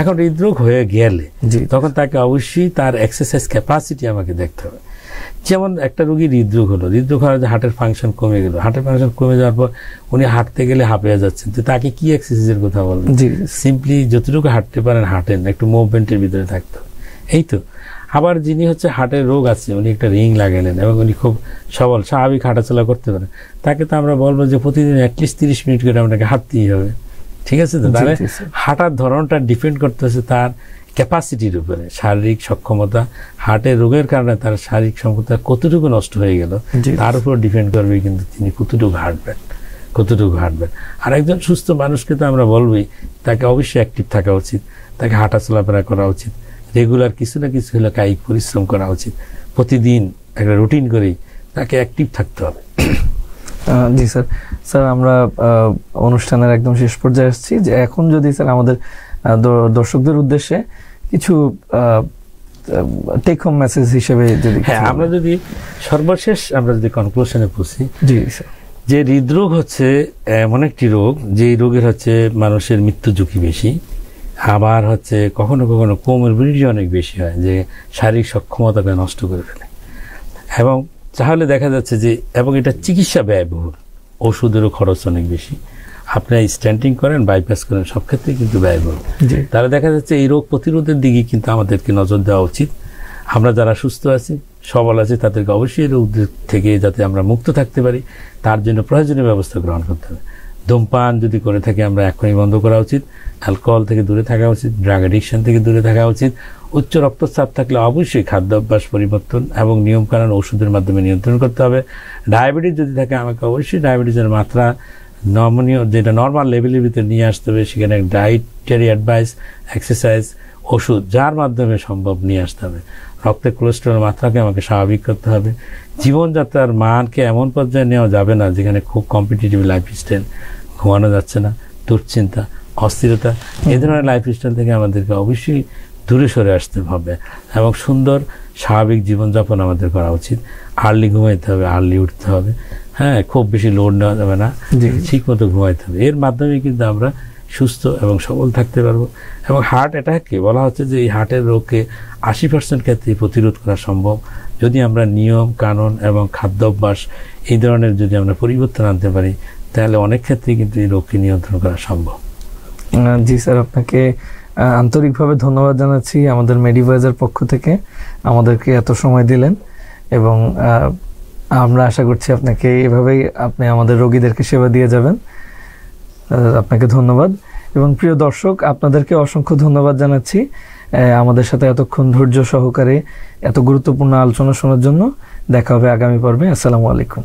Speaker 1: এখন হৃদরোগ হয়ে গেলে তখন তাকে অবশ্যই তার এক্সারসাইজ ক্যাপাসিটি আমাকে দেখতে হবে। যেমন একটা রোগী হৃদরোগ হলো, হৃদরোগ হওয়ার যে হার্টের ফাংশন কমে গেল, হার্টের ফাংশন কমে যাওয়ার পর উনি হাঁটতে গেলে হাঁপিয়ে যাচ্ছেন, তো তাকে কি এক্সারসাইজের কথা বলবেন? সিম্পলি যতটুকু হাঁটতে পারেন হাঁটেন, একটু মুভমেন্টের ভিতরে থাকতে হবে, এই তো। আবার যিনি হচ্ছে হার্টের রোগ আছে, উনি একটা রিং লাগালেন এবং উনি খুব সবল স্বাভাবিক হাঁটাচলা করতে পারেন, তাকে তো আমরা বলবো যে প্রতিদিন অ্যাটলিস্ট 30 মিনিট করে আপনাকে হাঁটতেই হবে, ঠিক আছে? তো তাহলে হাঁটার ধরনটা ডিপেন্ড করতেছে তার ক্যাপাসিটির উপরে, শারীরিক সক্ষমতা। হার্টের রোগের কারণে তার শারীরিক সক্ষমতা কতটুকু নষ্ট হয়ে গেল তার উপর ডিপেন্ড করবে কিন্তু তিনি কতটুকু হাঁটবেন। আর একজন সুস্থ মানুষকে তো আমরা বলবোই তাকে অবশ্যই অ্যাক্টিভ থাকা উচিত, তাকে হাঁটা চলাফেরা করা উচিত, রেগুলার কিছু না কিছু হলে কায়িক পরিশ্রম করা উচিত, প্রতিদিন একটা রুটিন করেই তাকে অ্যাক্টিভ থাকতে হবে।
Speaker 2: জি স্যার। স্যার আমরা অনুষ্ঠানের একদম শেষ পর্যায়ে আসছি, যে এখন যদি স্যার আমাদের দর্শকদের উদ্দেশ্যে কিছু টেক হোম মেসেজ হিসেবে যদি,
Speaker 1: হ্যাঁ, আমরা যদি সর্বশেষ আমরা যদি কনক্লুশনে পৌঁছি,
Speaker 2: জি স্যার,
Speaker 1: যে হৃদরোগ হচ্ছে এমন একটি রোগ যে রোগের হচ্ছে মানুষের মৃত্যু ঝুঁকি বেশি, আবার হচ্ছে কখনো কখনো কোমরবিডিটি অনেক বেশি হয়, যে শারীরিক সক্ষমতাকে নষ্ট করে ফেলে। এবং তাহলে দেখা যাচ্ছে যে এবং এটা চিকিৎসা ব্যয়বহুল, ওষুধেরও খরচ অনেক বেশি, আপনি স্ট্যান্টিং করেন বাইপাস করেন সব ক্ষেত্রেই কিন্তু ব্যয়বহুল। তাহলে দেখা যাচ্ছে এই রোগ প্রতিরোধের দিকে কিন্তু আমাদেরকে নজর দেওয়া উচিত। আমরা যারা সুস্থ আছি সবল আছি তাদেরকে অবশ্যই রোগ থেকে যাতে আমরা মুক্ত থাকতে পারি তার জন্য প্রয়োজনীয় ব্যবস্থা গ্রহণ করতে হবে। ধূমপান যদি করে থাকি আমরা এখনই বন্ধ করা উচিত, অ্যালকোহল থেকে দূরে থাকা উচিত, ড্রাগ অ্যাডিকশন থেকে দূরে থাকা উচিত। উচ্চ রক্তচাপ থাকলে অবশ্যই খাদ্যাভ্যাস পরিবর্তন এবং নিয়মকানুন ওষুধের মাধ্যমে নিয়ন্ত্রণ করতে হবে। ডায়াবেটিস যদি থাকে আমাকে অবশ্যই ডায়াবেটিসের মাত্রা নমনীয় যেটা নর্মাল লেভেলের ভিতরে নিয়ে আসতে হবে, সেখানে ডায়েটারি অ্যাডভাইস, এক্সারসাইজ, ওষুধ যার মাধ্যমে সম্ভব নিয়ে আসতে হবে। রক্তে কোলেস্টেরল মাত্রাকে আমাকে স্বাভাবিক করতে হবে। জীবনযাত্রার মানকে এমন পর্যায়ে নেওয়া যাবে না যেখানে খুব কম্পিটিটিভ লাইফস্টাইল, ঘুমানো যাচ্ছে না, দুশ্চিন্তা, অস্থিরতা, এই ধরনের লাইফস্টাইল থেকে আমাদেরকে অবশ্যই দূরে সরে আসতে হবে এবং সুন্দর স্বাভাবিক জীবনযাপন আমাদের করা উচিত। আর্লি ঘুমাইতে হবে, আর্লি উঠতে হবে, হ্যাঁ, খুব বেশি লোড নেওয়া যাবে না, ঠিক মতো ঘুমাইতে হবে। এর মাধ্যমে কিন্তু আমরা সুস্থ এবং সবল থাকতে পারবো। এবং হার্ট অ্যাটাককে বলা হচ্ছে যে এই হার্টের রোগকে 80% ক্ষেত্রে প্রতিরোধ করা সম্ভব যদি আমরা নিয়ম কানুন এবং খাদ্যাভ্যাস এই ধরনের যদি আমরা পরিবর্তন আনতে পারি, তাহলে অনেক ক্ষেত্রেই কিন্তু এই রোগকে নিয়ন্ত্রণ করা সম্ভব।
Speaker 2: জি স্যার, আপনাকে আন্তরিকভাবে ধন্যবাদ জানাচ্ছি আমাদের মেডিভাইজার পক্ষ থেকে, আমাদেরকে এত সময় দিলেন এবং আমরা আশা করছি আপনাকে এভাবেই আপনি আমাদের রোগীদেরকে সেবা দিয়ে যাবেন। আপনাকে ধন্যবাদ। এবং প্রিয় দর্শক, আপনাদেরকে অসংখ্য ধন্যবাদ জানাচ্ছি আমাদের সাথে এতক্ষণ ধৈর্য সহকারে এত গুরুত্বপূর্ণ আলোচনা শোনার জন্য। দেখা হবে আগামী পর্বে। আসসালামু আলাইকুম।